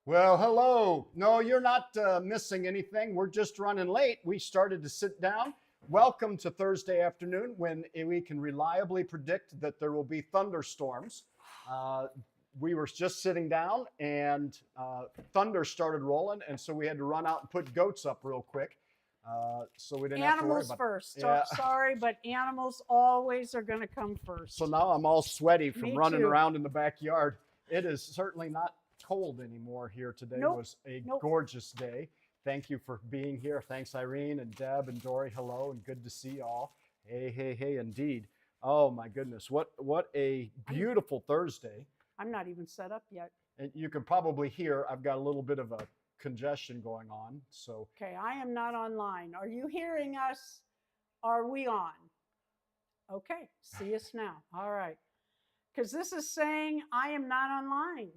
Well, hello. No, you're not missing anything. We're just running late. We started to sit down. Welcome to Thursday afternoon when we can reliably predict that there will be thunderstorms. Uh, we were just sitting down and thunder started rolling, and so we had to run out and put goats up real quick. So we didn't have to worry Animals about first. Yeah. Sorry, but animals always are going to come first. So now I'm all sweaty from Me running too. around in the backyard. It is certainly not cold anymore here today. Nope. Was a Nope. gorgeous day. Thank you for being here. Thanks, Irene and Deb and Dory. Hello, and good to see you all. Hey, hey, hey, indeed. Oh my goodness, what a beautiful Thursday. I'm not even set up yet. And you can probably hear I've got a little bit of a congestion going on. So Okay, I am not online. Are you hearing us? Are we on? Okay, see us now. All right. Because this is saying I am not online.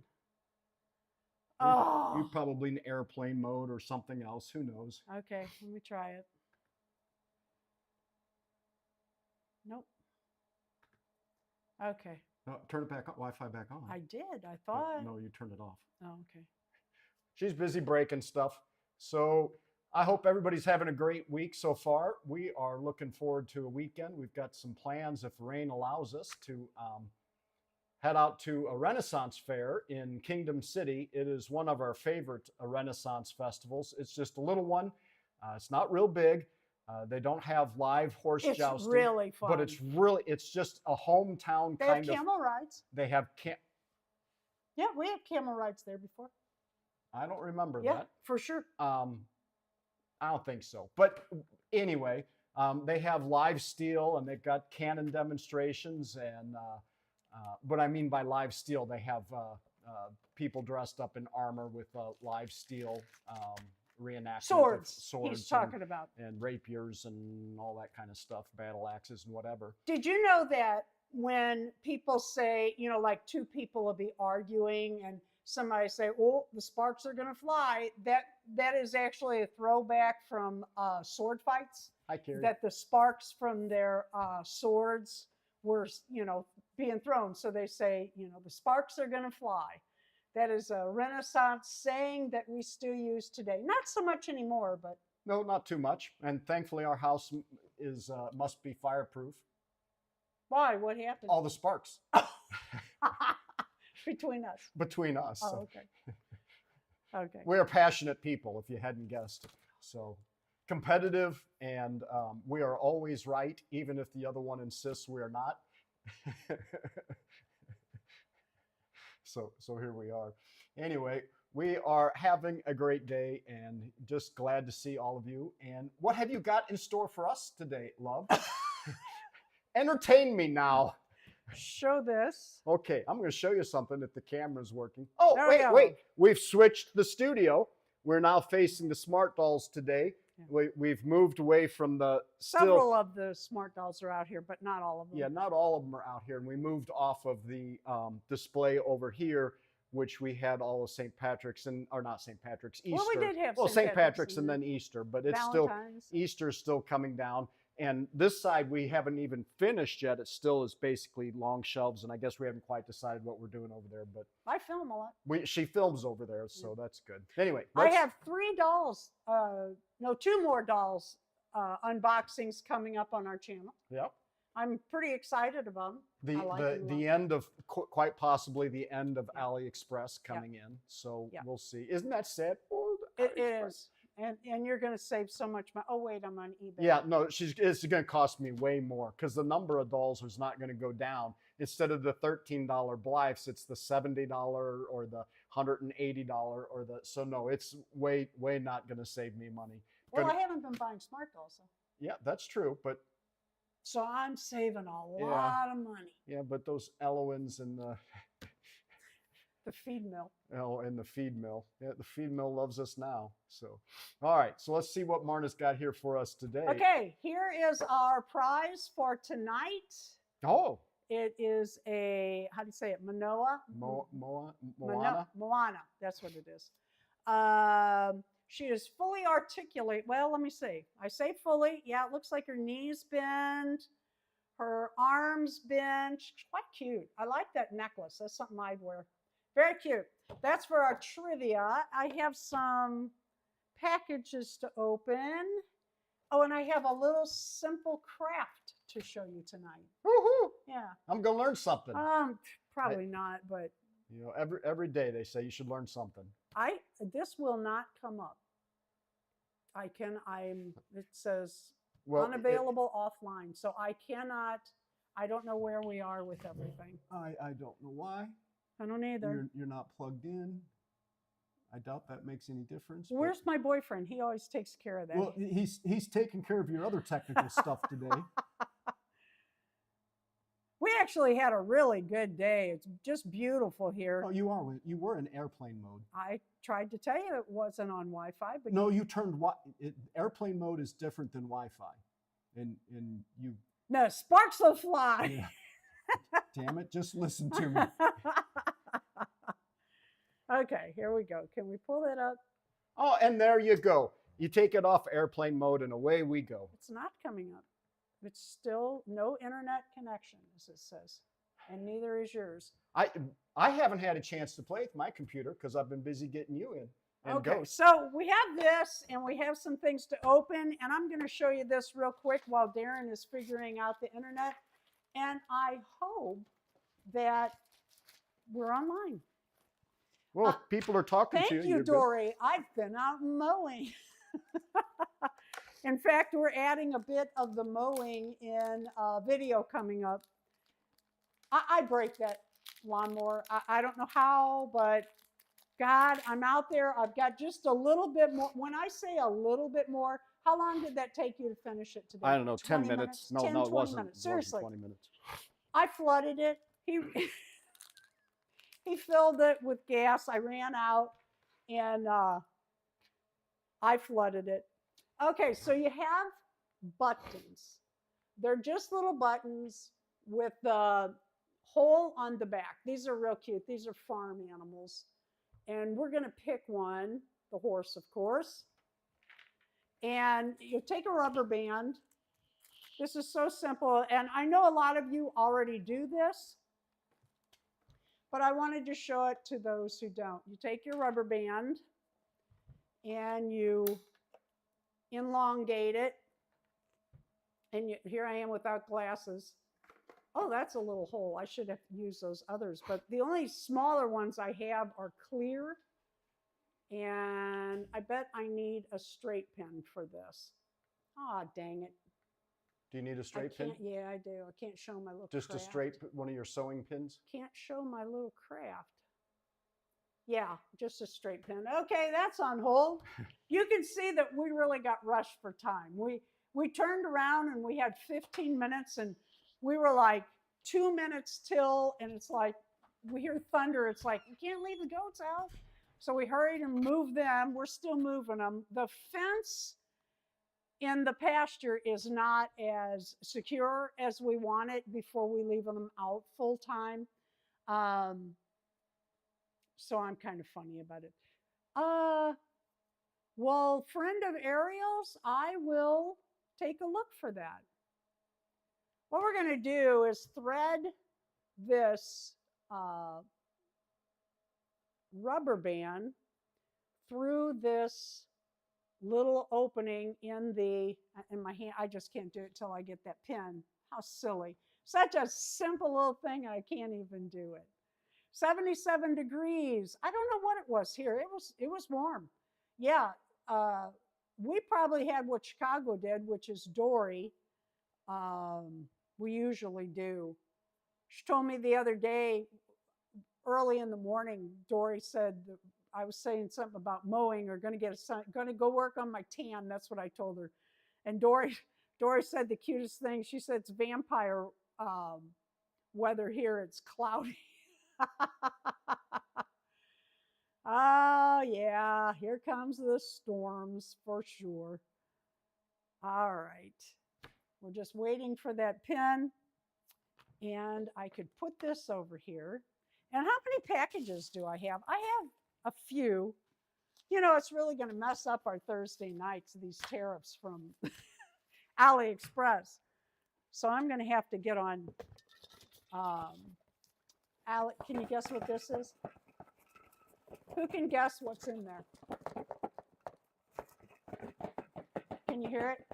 you're probably in airplane mode or something else. Who knows? Okay, let me try it. Nope. Okay. No, turn it back on. Wi-Fi back on. I did. I thought. No, you turned it off. Oh, okay. She's busy breaking stuff. So I hope everybody's having a great week so far. We are looking forward to a weekend. We've got some plans, if rain allows us, to head out to a Renaissance fair in Kingdom City. It is one of our favorite Renaissance festivals. It's just a little one. It's not real big. They don't have live horse jousting. It's really fun. But it's just a hometown they kind have camel rides. They have Yeah, we have camel rides there before. I don't remember Yeah, that. for sure. I don't think so. But anyway, they have live steel and they've got cannon demonstrations. And what I mean by live steel, they have people dressed up in armor with live steel reenactment. Swords. Swords He's talking about. And rapiers and all that kind of stuff, battle axes and whatever. Did you know that when people say, like two people will be arguing and somebody say, "Oh, the sparks are going to fly," that is actually a throwback from sword fights. Hi, Carrie. That the sparks from their swords were, being thrown. So they say, the sparks are going to fly. That is a Renaissance saying that we still use today. Not so much anymore, but no, not too much. And thankfully, our house is must be fireproof. Why? What happened? All the sparks. Between us. Between us. Oh, okay. Okay. We're passionate people, if you hadn't guessed. So competitive, and we are always right, even if the other one insists we are not. So here we are. Anyway, we are having a great day and just glad to see all of you. And what have you got in store for us today, love? Entertain me now. Show this. Okay, I'm going to show you something if the camera's working. Oh, There wait. We've switched the studio. We're now facing the Smart Dolls today. Yeah. We've moved away from the Several of the Smart Dolls are out here, but not all of them. Yeah, not all of them are out here. And we moved off of the display over here, which we had all of St. Patrick's or not St. Patrick's, Easter. Well, we did have St. Patrick's and then Easter, but it's Easter's still coming down. And this side we haven't even finished yet. It still is basically long shelves, and I guess we haven't quite decided what we're doing over there. But I film a lot. She films over there, so that's good. Anyway, I have 3 dolls. 2 more dolls unboxings coming up on our channel. Yep. I'm pretty excited about them. The end of quite possibly the end of AliExpress coming in. So we'll see. Isn't that sad? It is. And you're going to save so much money. Oh, wait, I'm on eBay. Yeah, no, it's going to cost me way more because the number of dolls is not going to go down. Instead of the $13 Blythes, it's the $70 or the $180 or the. So no, it's way not going to save me money. Well, I haven't been buying Smart Dolls. So. Yeah, that's true, but. So I'm saving a lot of money. Yeah, but those Elowins and the. The feed mill. Oh, and the feed mill. Yeah, the feed mill loves us now. So, all right. So let's see what Marna's got here for us today. Okay, here is our prize for tonight. Oh. It is a, how do you say it? Moana? Moana. That's what it is. She is fully articulate. Well, let me see. I say fully. Yeah, it looks like her knees bend. Her arms bend. She's quite cute. I like that necklace. That's something I'd wear. Very cute. That's for our trivia. I have some packages to open. Oh, and I have a little simple craft to show you tonight. Woohoo! Yeah. I'm gonna learn something. Probably not, but You know, every day they say you should learn something. this will not come up. It says unavailable offline. So I cannot, I don't know where we are with everything. I don't know why. I don't either. You're not plugged in. I doubt that makes any difference. Where's my boyfriend? He always takes care of that. Well, he's taking care of your other technical stuff today. We actually had a really good day. It's just beautiful here. Oh, you were in airplane mode. I tried to tell you it wasn't on Wi-Fi, but no, you turned airplane mode is different than Wi-Fi, and you. No, sparks will fly. Yeah. Damn it! Just listen to me. Okay, here we go. Can we pull that up? Oh, and there you go. You take it off airplane mode, and away we go. It's not coming up. It's still no internet connection, as it says, and neither is yours. I haven't had a chance to play with my computer because I've been busy getting you in. And Okay, Ghost. so we have this, and we have some things to open, and I'm going to show you this real quick while Deron is figuring out the internet, and I hope that we're online. Well, people are talking to you. Thank you, Dory. I've been out mowing. In fact, we're adding a bit of the mowing in a video coming up. I break that lawnmower. I don't know how, but God, I'm out there. I've got just a little bit more. When I say a little bit more, how long did that take you to finish it today? I don't know, 10 minutes. No, 10, it wasn't. Minutes. Seriously. 20 minutes. I flooded it. He filled it with gas. I ran out and I flooded it. Okay, so you have buttons. They're just little buttons with the hole on the back. These are real cute. These are farm animals. And we're going to pick one, the horse, of course. And you take a rubber band. This is so simple. And I know a lot of you already do this, but I wanted to show it to those who don't. You take your rubber band and you elongate it. And here I am without glasses. Oh, that's a little hole. I should have used those others. But the only smaller ones I have are clear. And I bet I need a straight pin for this. Ah, oh, dang it. Do you need a straight pin? Yeah, I do. I can't show my little Just craft. a straight, one of your sewing pins? Can't show my little craft. Yeah, just a straight pin. Okay, that's on hold. You can see that we really got rushed for time. We turned around and we had 15 minutes and we were like 2 minutes till, and it's like, we hear thunder. It's like, we can't leave the goats out. So we hurried and moved them. We're still moving them. The fence in the pasture is not as secure as we want it before we leave them out full time. So I'm kind of funny about it. Well, friend of Ariel's, I will take a look for that. What we're going to do is thread this rubber band through this little opening in my hand. I just can't do it till I get that pin. How silly. Such a simple little thing, I can't even do it. 77 degrees. I don't know what it was here. It was warm. Yeah, we probably had what Chicago did, which is Dory. We usually do. She told me the other day, early in the morning, Dory said, I was saying something about mowing or going to go work on my tan. That's what I told her. And Dory said the cutest thing. She said, it's vampire weather here. It's cloudy. Oh, yeah. Here comes the storms for sure. All right. We're just waiting for that pin. And I could put this over here. And how many packages do I have? I have a few. You know, it's really going to mess up our Thursday nights, these tariffs from AliExpress. So I'm going to have to get on. Can you guess what this is? Who can guess what's in there? Can you hear it?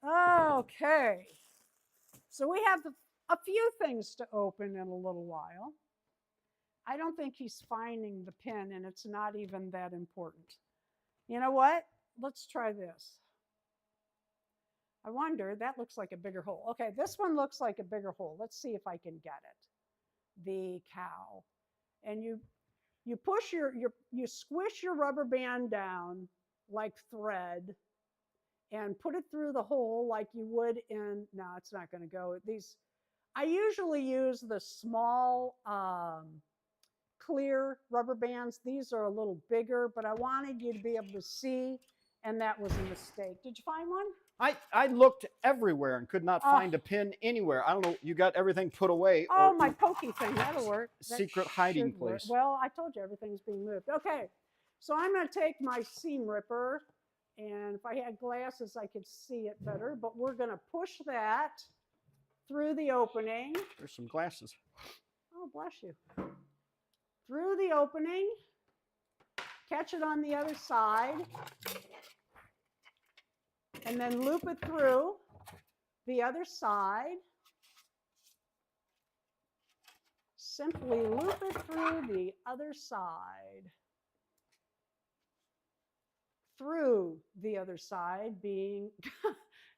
Okay. So we have a few things to open in a little while. I don't think he's finding the pin, and it's not even that important. You know what? Let's try this. I wonder, that looks like a bigger hole. Okay, this one looks like a bigger hole. Let's see if I can get it. The cow. And you push you squish your rubber band down like thread and put it through the hole like you would in, no, it's not going to go. These, I usually use the small clear rubber bands. These are a little bigger, but I wanted you to be able to see, and that was a mistake. Did you find one? I looked everywhere and could not find a pin anywhere. I don't know. You got everything put away. Oh, my pokey thing. That'll work. Secret hiding place. Well, I told you everything's being moved. Okay. So I'm going to take my seam ripper, and if I had glasses, I could see it better, but we're going to push that through the opening. There's some glasses. Oh, bless you. Through the opening, catch it on the other side, and then loop it through the other side. Simply loop it through the other side. Through the other side being,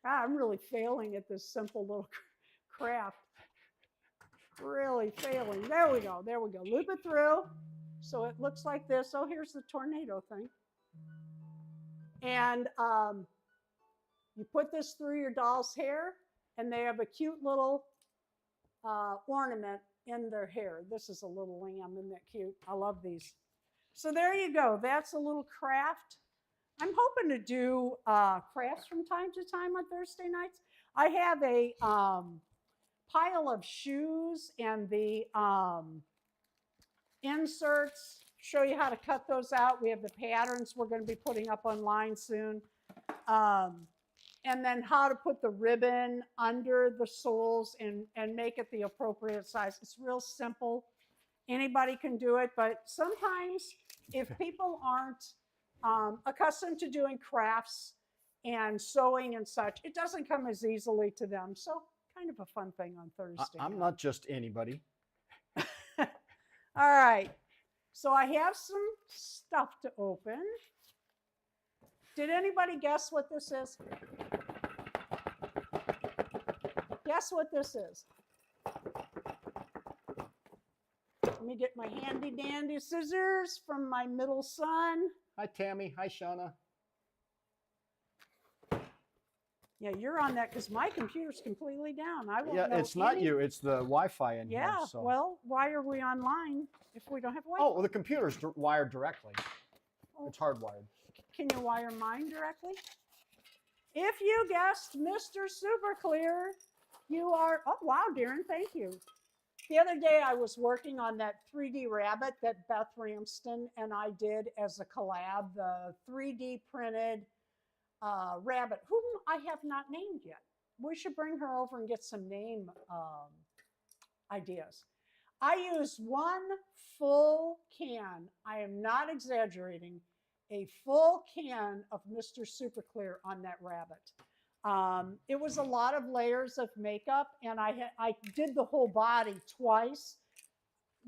I'm really failing at this simple little craft. Really failing. There we go. There we go. Loop it through. So it looks like this. Oh, here's the tornado thing. And you put this through your doll's hair, and they have a cute little ornament in their hair. This is a little lamb. Isn't that cute? I love these. So there you go. That's a little craft. I'm hoping to do crafts from time to time on Thursday nights. I have a pile of shoes and the inserts, show you how to cut those out. We have the patterns we're going to be putting up online soon. And then how to put the ribbon under the soles and make it the appropriate size. It's real simple. Anybody can do it, but sometimes if people aren't accustomed to doing crafts and sewing and such, it doesn't come as easily to them. So kind of a fun thing on Thursday. I'm not just anybody. All right. So I have some stuff to open. Did anybody guess what this is? Guess what this is? Let me get my handy dandy scissors from my middle son. Hi, Tammy. Hi, Shauna. Yeah, you're on that because my computer's completely down. I won't Yeah, know it's not you. It's the Wi-Fi in here. Yeah, So. well, why are we online if we don't have Wi-Fi? Oh, well, the computer's wired directly. It's hardwired. Can you wire mine directly? If you guessed Mr. Super Clear, you are, oh, wow, Deron, thank you. The other day I was working on that 3D rabbit that Beth Ramston and I did as a collab, the 3D printed rabbit, whom I have not named yet. We should bring her over and get some name ideas. I used one full can, I am not exaggerating, a full can of Mr. Super Clear on that rabbit. It was a lot of layers of makeup, and I did the whole body twice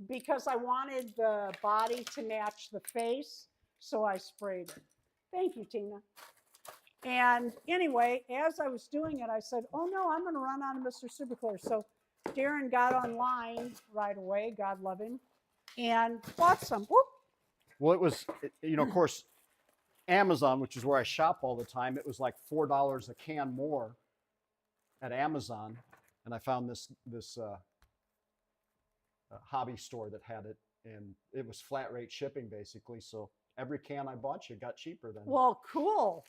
because I wanted the body to match the face, so I sprayed it. Thank you, Tina. And anyway, as I was doing it, I said, oh no, I'm going to run out of Mr. Super Clear. So Deron got online right away, God love him, and bought some. Whoop. Well, it was, you know, of course, Amazon, which is where I shop all the time, it was like $4 a can more at Amazon. And I found this hobby store that had it, and it was flat rate shipping basically. So every can I bought you got cheaper then. Well, cool.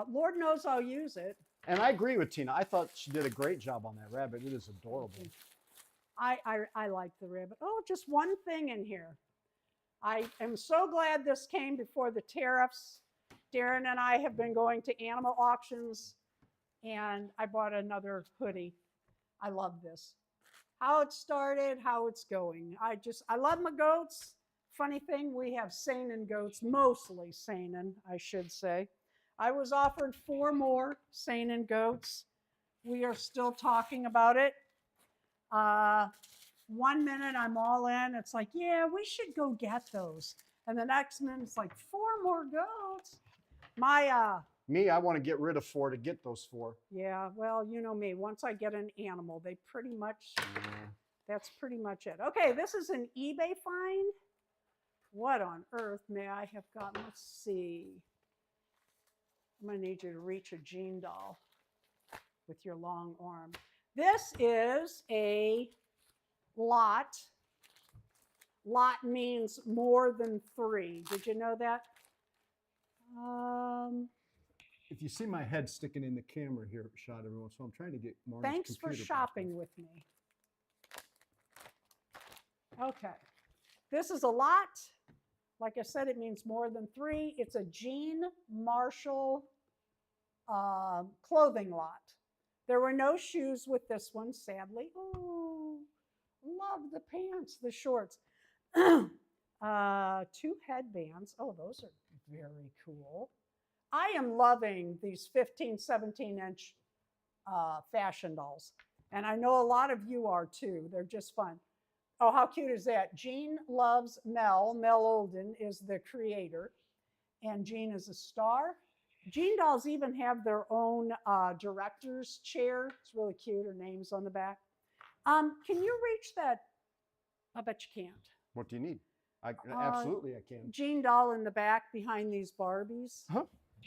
Lord knows I'll use it. And I agree with Tina. I thought she did a great job on that rabbit. It is adorable. I like the rabbit. Oh, just one thing in here. I am so glad this came before the tariffs. Deron and I have been going to animal auctions, and I bought another hoodie. I love this. how it started, how it's going. I love my goats. Funny thing, we have Saanen goats, mostly Saanen, I should say. I was offered 4 more Saanen goats. We are still talking about it. 1 minute I'm all in. It's like, yeah, we should go get those. And the next minute it's like 4 more goats. Me, I want to get rid of 4 to get those 4. Yeah, well, you know me. Once I get an animal, they pretty much, that's pretty much it. Okay, this is an eBay find. What on earth may I have gotten? Let's see. I'm going to need you to reach a Jean doll with your long arm. This is a lot. Lot means more than 3. Did you know that? If you see my head sticking in the camera here shot everyone, so I'm trying to get Marty's Thanks for shopping with me. Okay. This is a lot. Like I said, it means more than 3. It's a Jean Marshall clothing lot. There were no shoes with this one, sadly. Oh, love the pants, the shorts. 2 headbands. Oh, those are very cool. I am loving these 15, 17-inch fashion dolls. And I know a lot of you are too. They're just fun. Oh, how cute is that? Jean loves Mel. Mel Olden is the creator. And Jean is a star. Jean dolls even have their own director's chair. It's really cute. Her name's on the back. Can you reach that? I bet you can't. What do you need? Absolutely, I can. Jean doll in the back behind these Barbies. Huh?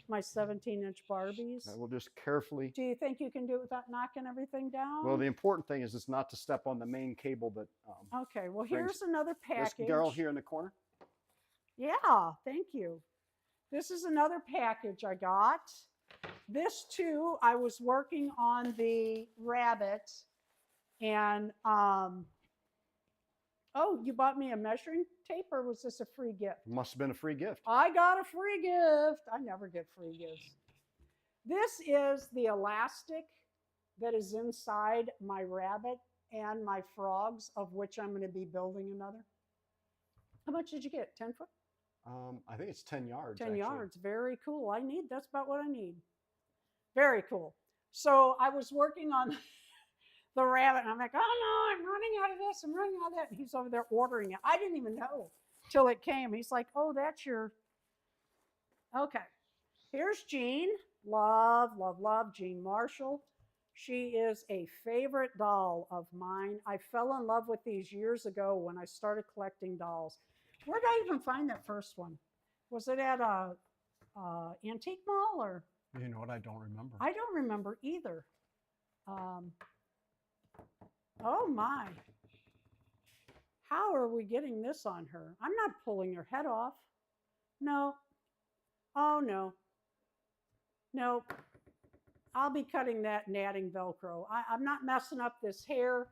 My 17-inch Barbies. I will just carefully. Do you think you can do it without knocking everything down? Well, the important thing is not to step on the main cable that. Okay, well, here's another package. This girl here in the corner. Yeah, thank you. This is another package I got. This too, I was working on the rabbit, and oh, you bought me a measuring tape, or was this a free gift? Must have been a free gift. I got a free gift. I never get free gifts. This is the elastic that is inside my rabbit and my frogs, of which I'm going to be building another. How much did you get? 10 foot? I think it's 10 yards. 10 yards. Very cool. That's about what I need. Very cool. So I was working on the rabbit, and I'm like, oh no, I'm running out of this, I'm running out of that. And he's over there ordering it. I didn't even know till it came. He's like, oh, that's your, okay. Here's Jean. Love, love, love Jean Marshall. She is a favorite doll of mine. I fell in love with these years ago when I started collecting dolls. Where did I even find that first one? Was it at a antique mall, or? You know what? I don't remember. I don't remember either. Oh my. How are we getting this on her? I'm not pulling her head off. No. Oh no. Nope. I'll be cutting that and adding Velcro. I'm not messing up this hair,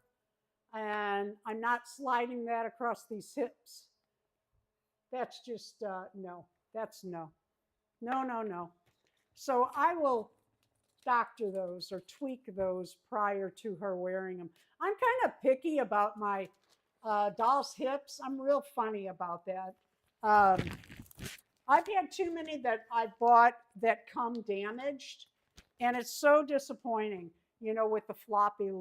and I'm not sliding that across these hips. That's just, no. That's no. No, no, no. So I will doctor those or tweak those prior to her wearing them. I'm kind of picky about my doll's hips. I'm real funny about that. I've had too many that I bought that come damaged, and it's so disappointing, you know, with the floppy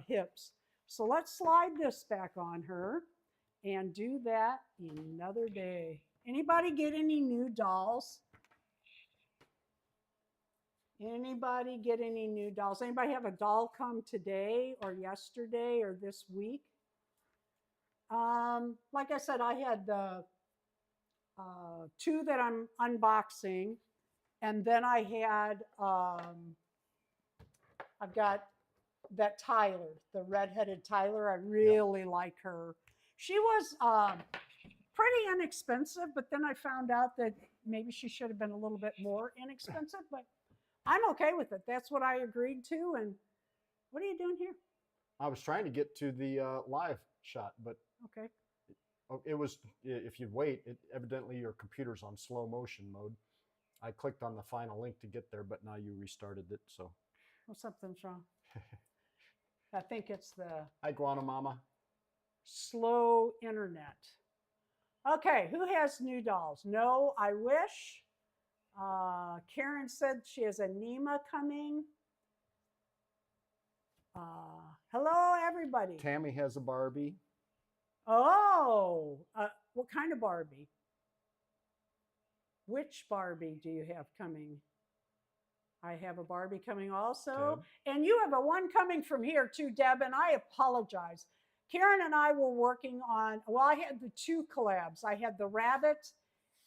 hips. So let's slide this back on her and do that another day. Anybody get any new dolls? Anybody get any new dolls? Anybody have a doll come today or yesterday or this week? Like I said, I had the 2 that I'm unboxing, and then I had, I've got that Tyler, the redheaded Tyler. I really like her. She was pretty inexpensive, but then I found out that maybe she should have been a little bit more inexpensive, but I'm okay with it. That's what I agreed to. And what are you doing here? I was trying to get to the live shot, but okay. It was, if you wait, evidently your computer's on slow motion mode. I clicked on the final link to get there, but now you restarted it, so. Well, something's wrong. I think it's the Hi, Guana Mama. slow internet. Okay, who has new dolls? No, I wish. Karen said she has a Nema coming. Hello, everybody. Tammy has a Barbie. Oh, what kind of Barbie? Which Barbie do you have coming? I have a Barbie coming also. Deb. And you have a one coming from here too, Deb, and I apologize. Karen and I were working on, well, I had the two collabs. I had the rabbit,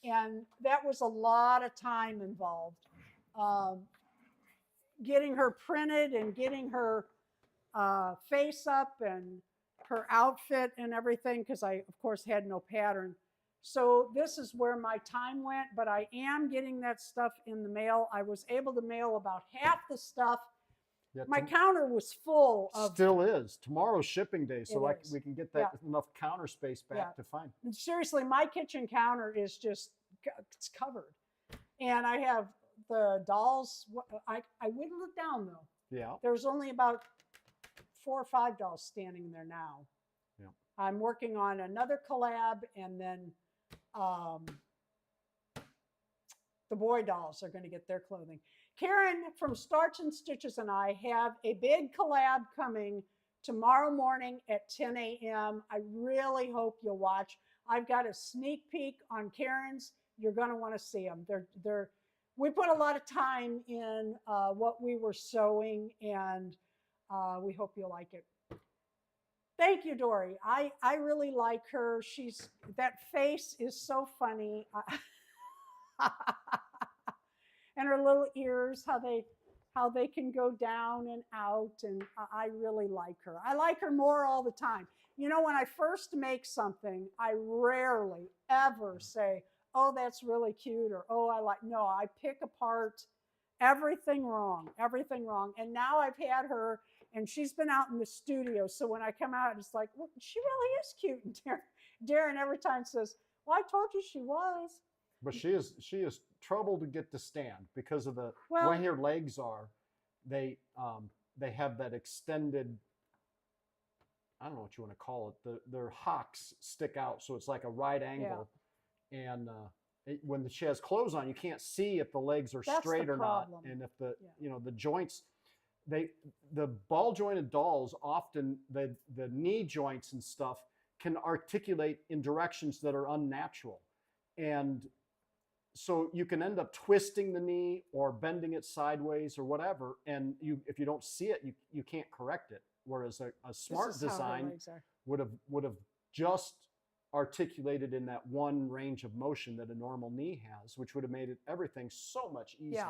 and that was a lot of time involved. Getting her printed and getting her face up and her outfit and everything, because I, of course, had no pattern. So this is where my time went, but I am getting that stuff in the mail. I was able to mail about half the stuff. Yeah, My counter was full of. Still is. Tomorrow's shipping day, so It like is. we can get that Yeah. enough counter space back Yeah. to find. Seriously, my kitchen counter is just, it's covered. And I have the dolls. I whittled it down though. Yeah. There's only about 4 or 5 dolls standing there now. Yeah. I'm working on another collab, and then the boy dolls are going to get their clothing. Karen from Starch and Stitches and I have a big collab coming tomorrow morning at 10 a.m. I really hope you'll watch. I've got a sneak peek on Karen's. You're going to want to see them. We put a lot of time in what we were sewing, and we hope you'll like it. Thank you, Dory. I really like her. That face is so funny. And her little ears, how they can go down and out, and I really like her. I like her more all the time. You know, when I first make something, I rarely ever say, oh, that's really cute, or oh, no, I pick apart everything wrong. And now I've had her, and she's been out in the studio. So when I come out, it's like, well, she really is cute. And Deron every time says, well, I told you she was. But she is trouble to get to stand because of the way her legs are. They have that extended, I don't know what you want to call it. Their hocks stick out, so it's like a right angle. Yeah. And when she has clothes on, you can't see if the legs are straight or not, and if the joints. The ball jointed dolls, often the knee joints and stuff can articulate in directions that are unnatural, and so you can end up twisting the knee or bending it sideways or whatever, and if you don't see it, you can't correct it. Whereas a smart design would have just articulated in that one range of motion that a normal knee has, which would have made everything so much easier.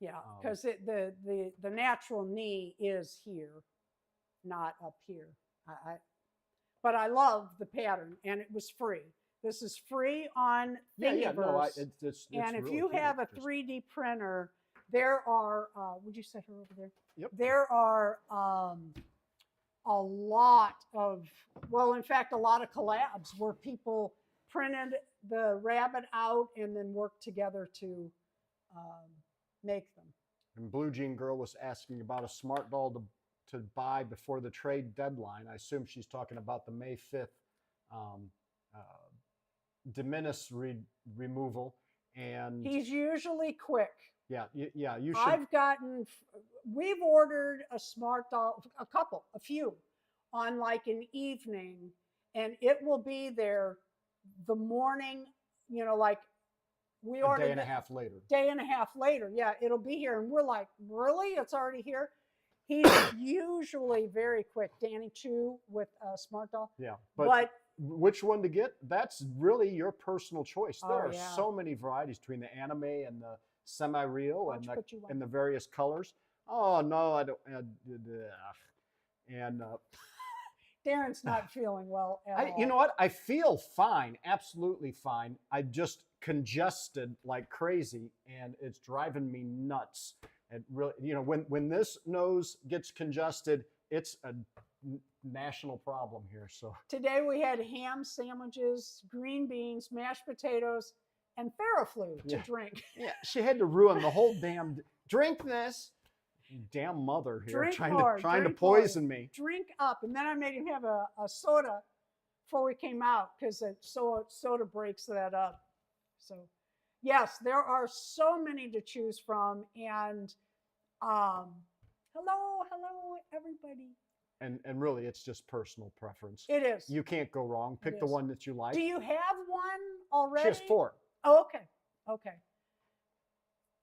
Yeah, because the natural knee is here, not up here. But I love the pattern, and it was free. This is free on Thingiverse. It's and if really you cool. have a 3D printer, there are, would you set her over there? Yep. There are a lot of, well, in fact, a lot of collabs where people printed the rabbit out and then worked together to make them. And Blue Jean Girl was asking about a smart doll to buy before the trade deadline. I assume she's talking about the May 5th de minimis removal. And he's usually quick. Yeah, you should. We've ordered a smart doll, a few, on like an evening, and it will be there the morning, like we ordered. A day and a half later. Day and a half later, yeah, it'll be here. And we're like, really? It's already here? He's usually very quick. Danny Chu with a smart doll. Yeah, but which one to get? That's really your personal choice. There are so many varieties between the anime and the semi-real and the various colors. Oh no, I don't. And Darren's not feeling well at all. You know what? I feel fine, absolutely fine. I'm just congested like crazy, and it's driving me nuts. And really, when this nose gets congested, it's a national problem here. So today we had ham sandwiches, green beans, mashed potatoes, and Theraflu to drink. Yeah, she had to ruin the whole damn drink this. damn mother here Drink trying more, to drink more. poison me. Drink up. And then I made him have a soda before we came out because soda breaks that up. So, yes, there are so many to choose from. And hello, everybody. And really, it's just personal preference. It is. You can't go wrong. Pick the one that you like. Do you have one already? She has 4. Oh, okay.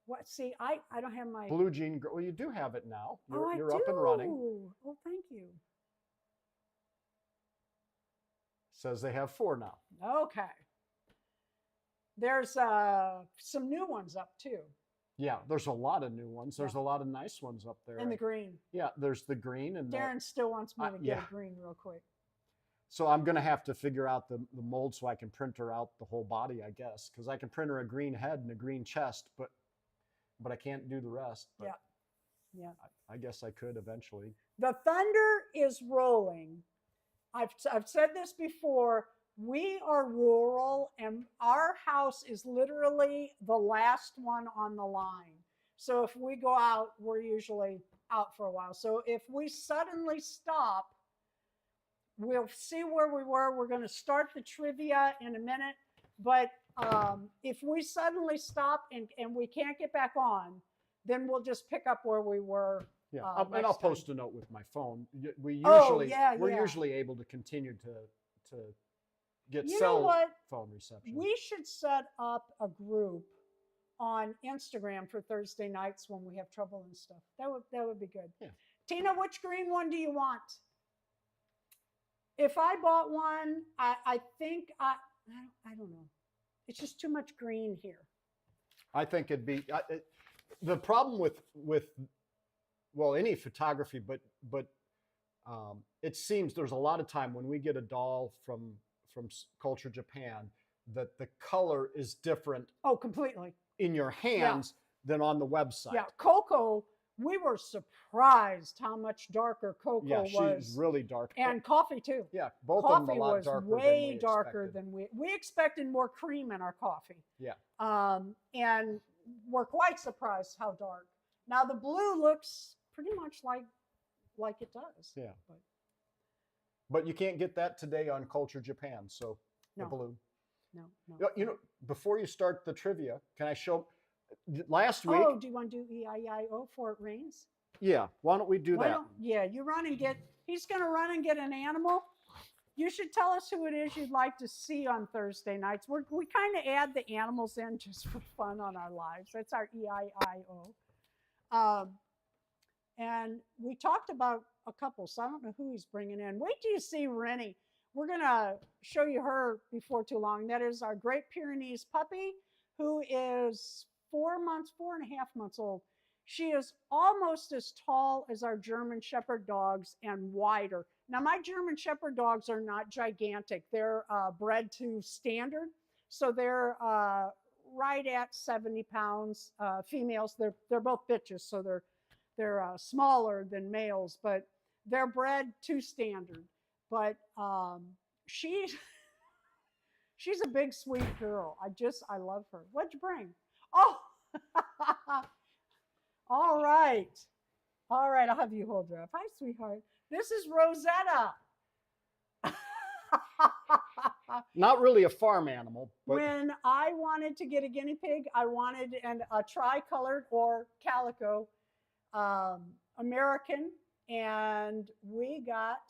What? See, I don't have my Blue jean girl. Well, you do have it now. I You're do. up and running. Oh, thank you. Says they have 4 now. Okay. There's some new ones up too. Yeah, there's a lot of new ones. There's a lot of nice ones up there. And the green. Yeah, there's the green. And Deron still wants me to get yeah. a green real quick. So I'm going to have to figure out the mold so I can print her out the whole body, I guess. Because I can print her a green head and a green chest, but I can't do the rest. But Yeah. I guess I could eventually. The thunder is rolling. I've said this before. We are rural, and our house is literally the last one on the line. So if we go out, we're usually out for a while. So if we suddenly stop, we'll see where we were. We're going to start the trivia in a minute. But if we suddenly stop and we can't get back on, then we'll just pick up where we were. Yeah, and I'll post a note with my phone. We're usually able to continue to get phone reception. We should set up a group on Instagram for Thursday nights when we have trouble and stuff. That would be good. Yeah. Tina, which green one do you want? If I bought one, I think I don't know. It's just too much green here. I think it'd be the problem with well, any photography, but it seems there's a lot of time when we get a doll from Culture Japan that the color is different. Oh, completely. In your hands than on the website. Yeah, Coco, we were surprised how much darker Coco was. Yeah, she's really dark. And coffee too. Yeah, both coffee of them a lot darker. Was way darker than we expected more cream in our coffee. Yeah. And we're quite surprised how dark. Now the blue looks pretty much like it does. Yeah. But you can't get that today on Culture Japan. So the blue. No. You know, before you start the trivia, can I show? Last week. Oh, do you want to do E-I-E-I-O before it rains? Yeah. Why don't we do that? You run and get. He's going to run and get an animal. You should tell us who it is you'd like to see on Thursday nights. We kind of add the animals in just for fun on our lives. That's our E-I-I-O. And we talked about a couple, so I don't know who he's bringing in. Wait till you see Rennie. We're going to show you her before too long. That is our Great Pyrenees puppy, who is 4.5 months old. She is almost as tall as our German Shepherd dogs and wider. Now, my German Shepherd dogs are not gigantic. They're bred to standard, so they're right at 70 pounds. Females, they're both bitches, so they're smaller than males, but they're bred to standard. But she's a big, sweet girl. I love her. What'd you bring? Oh, all right. I'll have you hold her up. Hi, sweetheart. This is Rosetta. Not really a farm animal. But when I wanted to get a guinea pig, I wanted a tricolored or calico American, and we got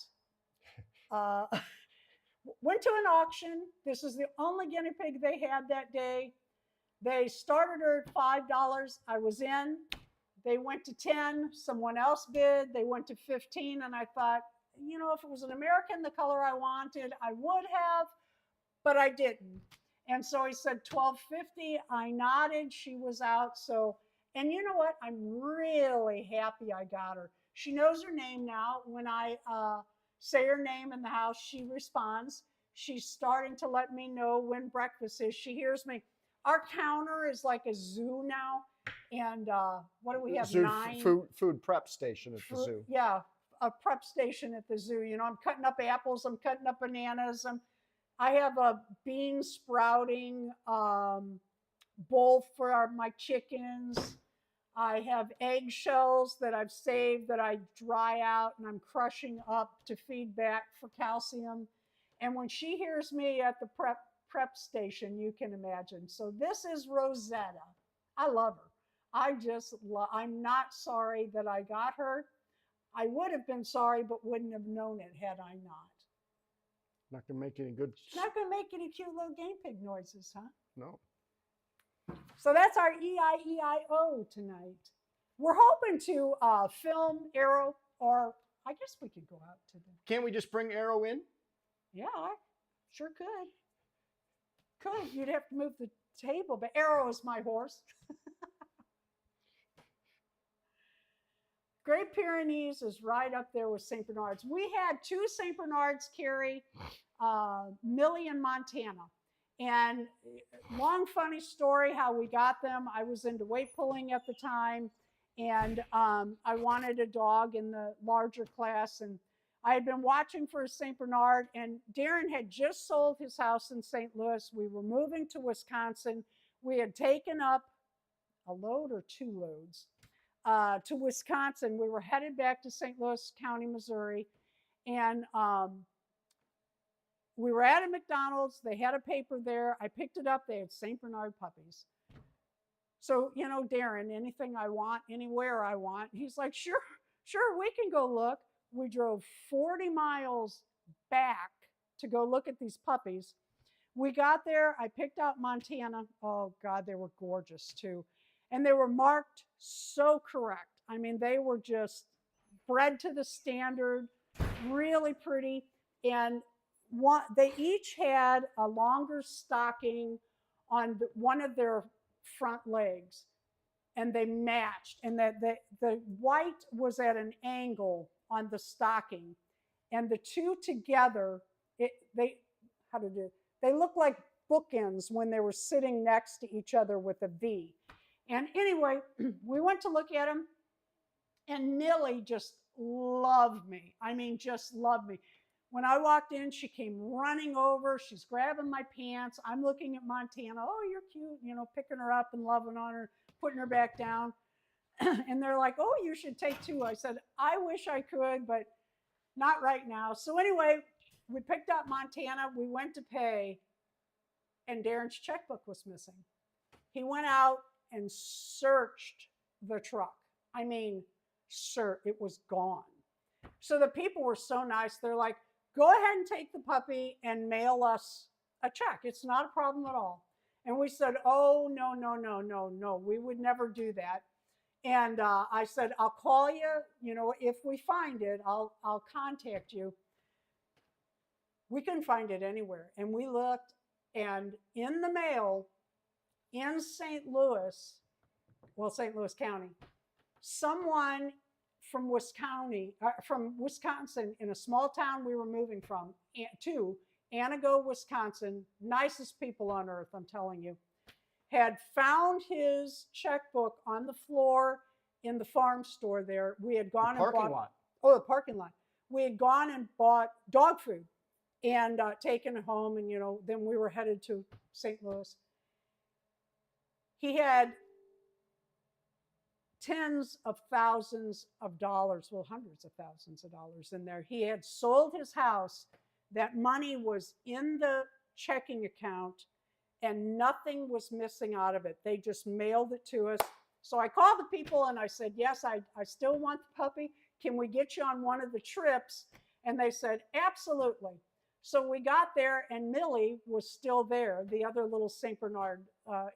went to an auction. This is the only guinea pig they had that day. They started her at $5. I was in. They went to 10. Someone else bid. They went to 15, and I thought, if it was an American, the color I wanted, I would have, but I didn't. And so he said $12.50. I nodded. She was out. So, and you know what? I'm really happy I got her. She knows her name now. When I say her name in the house, she responds. She's starting to let me know when breakfast is. She hears me. Our counter is like a zoo now. And what do we have? Zoo, 9 food prep station at the zoo. Yeah, a prep station at the zoo. I'm cutting up apples. I'm cutting up bananas. I have a bean sprouting bowl for my chickens. I have eggshells that I've saved that I dry out and I'm crushing up to feed back for calcium. And when she hears me at the prep station, you can imagine. So this is Rosetta. I love her. I'm not sorry that I got her. I would have been sorry, but wouldn't have known it had I not. Not gonna make any good. Not going to make any cute little game pig noises, huh? No. So that's our EIEIO tonight. We're hoping to film Arrow, or I guess we could go out to the. Can't we just bring Arrow in? Yeah, I sure could. Could. You'd have to move the table, but Arrow is my horse. Great Pyrenees is right up there with St. Bernards. We had 2 St. Bernards, Carrie, Millie in Montana. And long funny story how we got them. I was into weight pulling at the time, and I wanted a dog in the larger class. And I had been watching for a St. Bernard, and Deron had just sold his house in St. Louis. We were moving to Wisconsin. We had taken up a load or 2 loads to Wisconsin. We were headed back to St. Louis County, Missouri, and we were at a McDonald's. They had a paper there. I picked it up. They had St. Bernard puppies. So, you know, Deron, anything I want, anywhere I want. He's like, sure, we can go look. We drove 40 miles back to go look at these puppies. We got there. I picked out Montana. Oh, God, they were gorgeous, too. And they were marked so correct. I mean, they were just bred to the standard, really pretty. And they each had a longer stocking on one of their front legs, and they matched. And the white was at an angle on the stocking, and the 2 together, they looked like bookends when they were sitting next to each other with a V. And anyway, we went to look at them, and Millie just loved me. I mean, just loved me. When I walked in, she came running over. She's grabbing my pants. I'm looking at Montana. Oh, you're cute. You know, picking her up and loving on her, putting her back down. And they're like, oh, you should take 2. I said, I wish I could, but not right now. So anyway, we picked up Montana. We went to pay, and Deron's checkbook was missing. He went out and searched the truck. I mean, it was gone. So the people were so nice. They're like, go ahead and take the puppy and mail us a check. It's not a problem at all. And we said, oh, no. We would never do that. And I said, I'll call you. You know, if we find it, I'll contact you. We couldn't find it anywhere. And we looked, and in the mail, in St. Louis County, someone from Wisconsin, in a small town we were moving from to, Anago, Wisconsin, nicest people on earth, I'm telling you, had found his checkbook on the floor in the farm store there. We had gone and bought the parking lot. We had gone and bought dog food and taken it home, and then we were headed to St. Louis. He had tens of thousands of dollars, well, hundreds of thousands of dollars in there. He had sold his house. That money was in the checking account, and nothing was missing out of it. They just mailed it to us. So I called the people and I said, yes, I still want the puppy. Can we get you on one of the trips? And they said, absolutely. So we got there, and Millie was still there, the other little St. Bernard,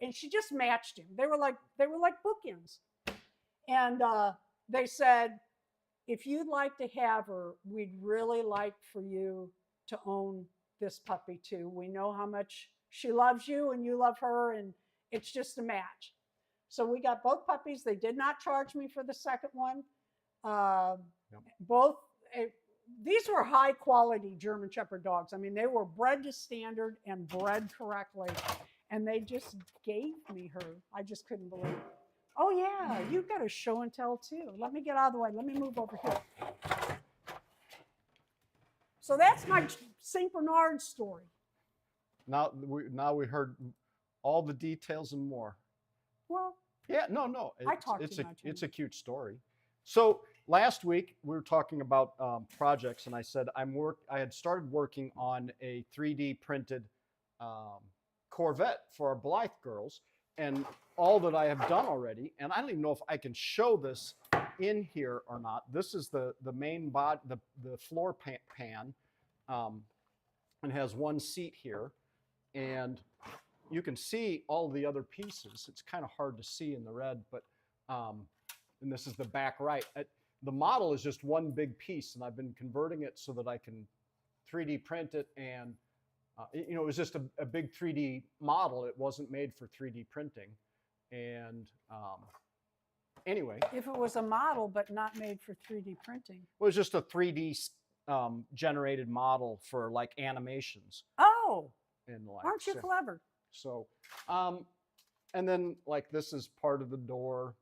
and she just matched him. They were like bookends. And they said, if you'd like to have her, we'd really like for you to own this puppy too. We know how much she loves you and you love her, and it's just a match. So we got both puppies. They did not charge me for the second one. Both. These were high quality German Shepherd dogs. I mean, they were bred to standard and bred correctly. And they just gave me her. I just couldn't believe it. Oh, yeah, you've got a show and tell too. Let me get out of the way. Let me move over here. So that's my St. Bernard story. Now we heard all the details and more. Well, Yeah, no. I talk It's too a much. it's a cute story. So last week we were talking about projects, and I said I had started working on a 3D printed um, Corvette for our Blythe girls, and all that I have done already. And I don't even know if I can show this in here or not. This is the main body, the floor pan, and has one seat here, and you can see all the other pieces. It's kind of hard to see in the red, but and this is the back right. The model is just one big piece, and I've been converting it so that I can 3D print it. And it was just a big 3D model. It wasn't made for 3D printing. And anyway, If it was a model but not made for 3D printing. it was just a 3D generated model for like animations. Oh, And like, aren't you clever? So, and then like this is part of the door.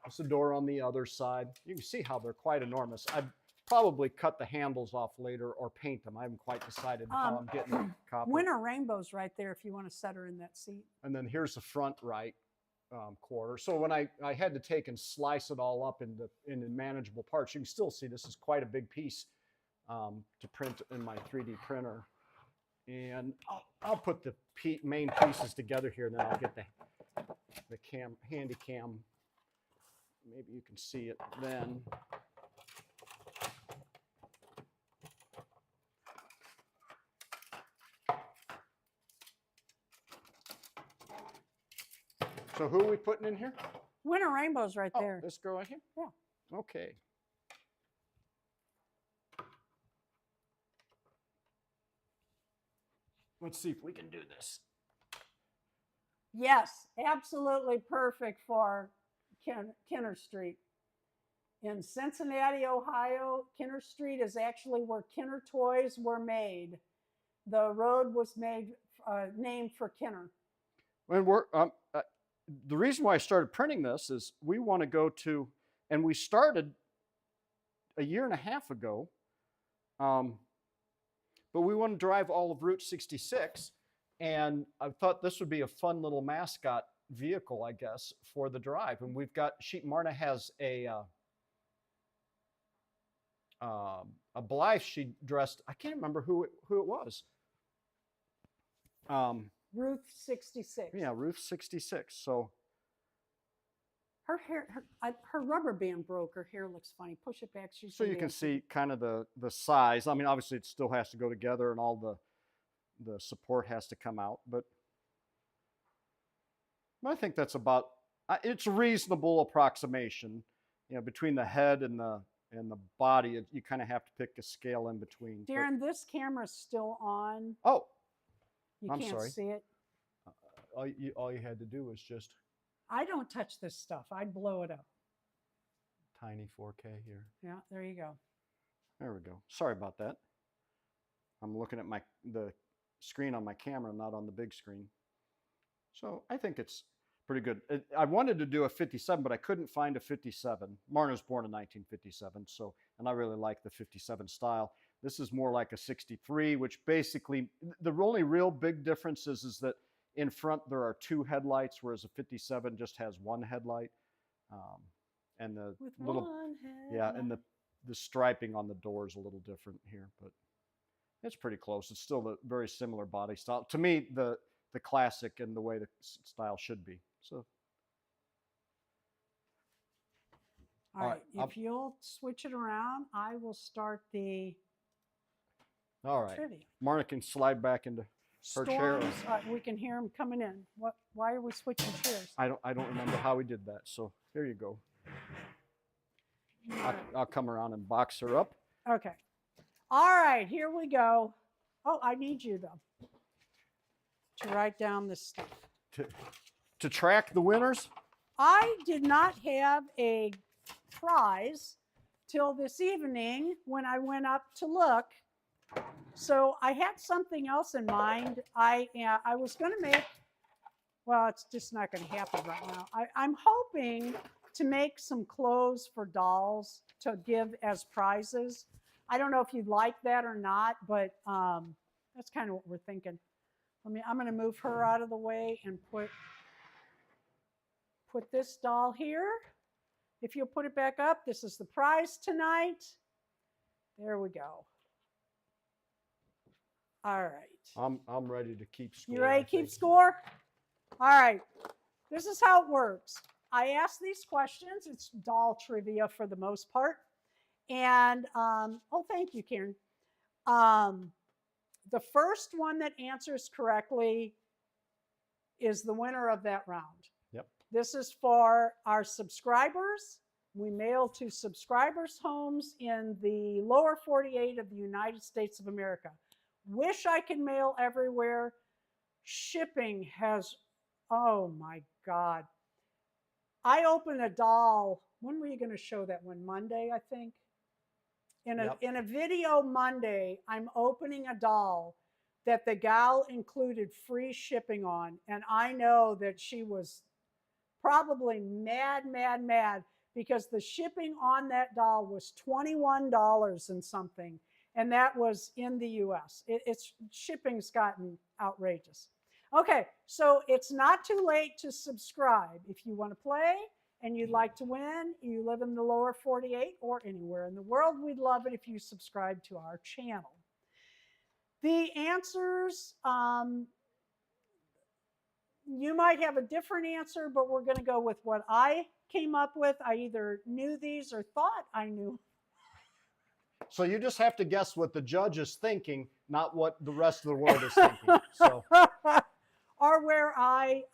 It's the door on the other side. You can see how they're quite enormous. I'd probably cut the handles off later or paint them. I haven't quite decided how I'm getting it copied. Winter Rainbow's right there if you want to set her in that seat. And then here's the front right quarter. So when I had to take and slice it all up into manageable parts, you can still see this is quite a big piece to print in my 3D printer. And I'll put the main pieces together here, and then I'll get the handy cam. Maybe you can see it then. So who are we putting in here? Winter Rainbow's right there. This girl right here? Yeah. Okay. Let's see if we can do this. Yes, absolutely perfect for Kinner Street. In Cincinnati, Ohio, Kinner Street is actually where Kinner toys were made. The road was named for Kinner. And the reason why I started printing this is we want to go to, and we started a year and a half ago, but we want to drive all of Route 66, and I thought this would be a fun little mascot vehicle, I guess, for the drive. And we've got, Marna has a Blythe she dressed, I can't remember who it was. Ruth 66. Yeah, Ruth 66. So her hair, her rubber band broke. Her hair looks funny. Push it back. So you can see kind of the size. I mean, obviously it still has to go together, and all the support has to come out. But I think that's about. It's a reasonable approximation. Between the head and the body, you kind of have to pick a scale in between. Deron, this camera's still on. Oh. I'm sorry. See it. All you had to do was just. I don't touch this stuff. I'd blow it up. Tiny 4K here. Yeah, there you go. There we go. Sorry about that. I'm looking at the screen on my camera, not on the big screen. So I think it's pretty good. I wanted to do a 57, but I couldn't find a 57. Marna's born in 1957, and I really like the 57 style. This is more like a 63, which basically, the only real big difference is that in front there are two headlights, whereas a 57 just has one headlight. And the and the striping on the door is a little different here, but it's pretty close. It's still a very similar body style. To me, the classic and the way the style should be. So. All right, if you'll switch it around, I will start the trivia. Marna can slide back into her chair. We can hear him coming in. Why are we switching chairs? I don't remember how we did that. So there you go. I'll come around and box her up. Okay. All right, here we go. Oh, I need you though to write down this stuff. To track the winners? I did not have a prize till this evening when I went up to look. So I had something else in mind. I was going to make, well, it's just not going to happen right now. I'm hoping to make some clothes for dolls to give as prizes. I don't know if you'd like that or not, but that's kind of what we're thinking. I'm going to move her out of the way and put put this doll here. If you'll put it back up, this is the prize tonight. There we go. All right. I'm ready to keep score. You ready to keep score? All right. This is how it works. I ask these questions. It's doll trivia for the most part. And, oh, thank you, Karen. The first one that answers correctly is the winner of that round. Yep. This is for our subscribers. We mail to subscribers' homes in the lower 48 of the United States of America. Wish I could mail everywhere. Shipping has, oh my God. I opened a doll. When were you going to show that one? Monday, I think. In a video Monday, I'm opening a doll that the gal included free shipping on. And I know that she was probably mad because the shipping on that doll was $21 and something. And that was in the US. It's shipping's gotten outrageous. Okay, so it's not too late to subscribe. If you want to play and you'd like to win, you live in the lower 48 or anywhere in the world, we'd love it if you subscribe to our channel. The answers, you might have a different answer, but we're going to go with what I came up with. I either knew these or thought I knew. So you just have to guess what the judge is thinking, not what the rest of the world is thinking. So. Or where I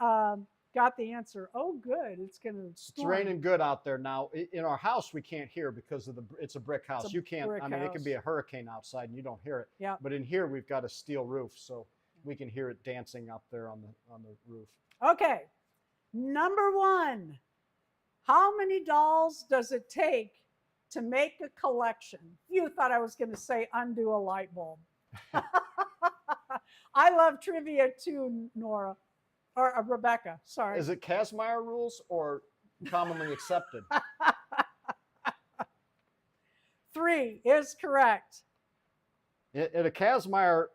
got the answer. Oh, good. It's going to storm. It's raining good out there now. In our house, we can't hear because of it's a brick house. It's a you can't, brick I mean, house. it could be a hurricane outside and you don't hear it. Yeah. But in here, we've got a steel roof, so we can hear it dancing up there on the roof. Okay. Number one, how many dolls does it take to make a collection? You thought I was going to say undo a light bulb. I love trivia too, Nora. Or Rebecca, sorry. Is it Kazmaier rules or commonly accepted? 3 is correct. At a Kazmaier,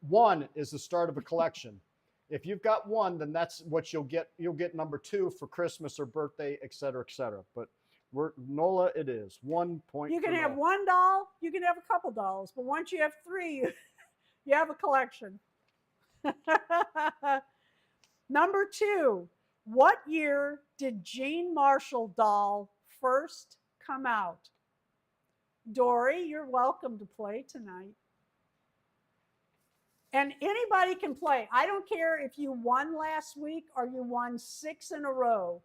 one is the start of a collection. If you've got one, then that's what you'll get. You'll get number 2 for Christmas or birthday, et cetera, et cetera. But Nola, it is 1 point. You can have one doll, you can have a couple dolls, but once you have 3, you have a collection. Number 2, what year did Jean Marshall doll first come out? Dory, you're welcome to play tonight. And anybody can play. I don't care if you won last week or you won 6 in a row.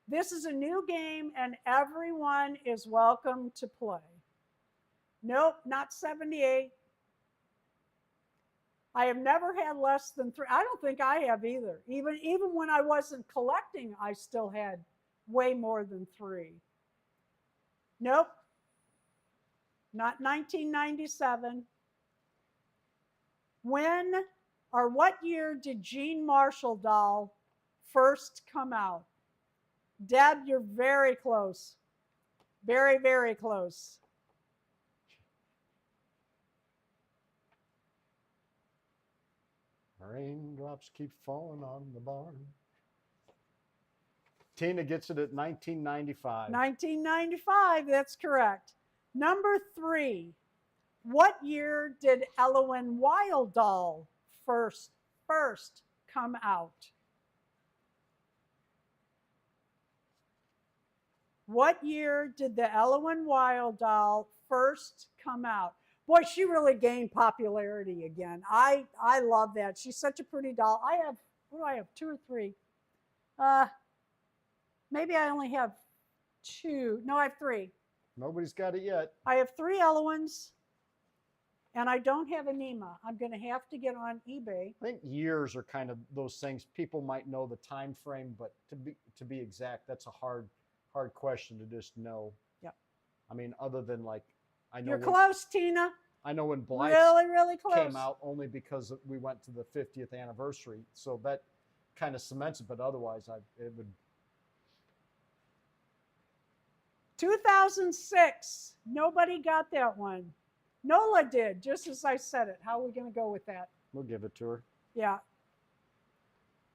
This is a new game and everyone is welcome to play. Nope, not 78. I have never had less than 3. I don't think I have either. Even when I wasn't collecting, I still had way more than 3. Nope. Not 1997. When or what year did Jean Marshall doll first come out? Deb, you're very close. Very, very close. Raindrops keep falling on the barn. Tina gets it at 1995. 1995, that's correct. Number 3, what year did Ellen Wild doll first come out? What year did the Ellen Wild doll first come out? Boy, she really gained popularity again. I love that. She's such a pretty doll. I have, what do I have, 2 or 3? Maybe I only have 2. No, I have 3. Nobody's got it yet. I have 3 Ellens, and I don't have a Nima. I'm going to have to get on eBay. I think years are kind of those things. People might know the time frame, but to be exact, that's a hard question to just know. Yep. I mean, other than like, I know you're close, Tina. I know when Blythe really close. came out only because we went to the 50th anniversary, so that kind of cements it. But otherwise, it would. 2006. Nobody got that one. Nola did, just as I said it. How are we going to go with that? We'll give it to her. Yeah.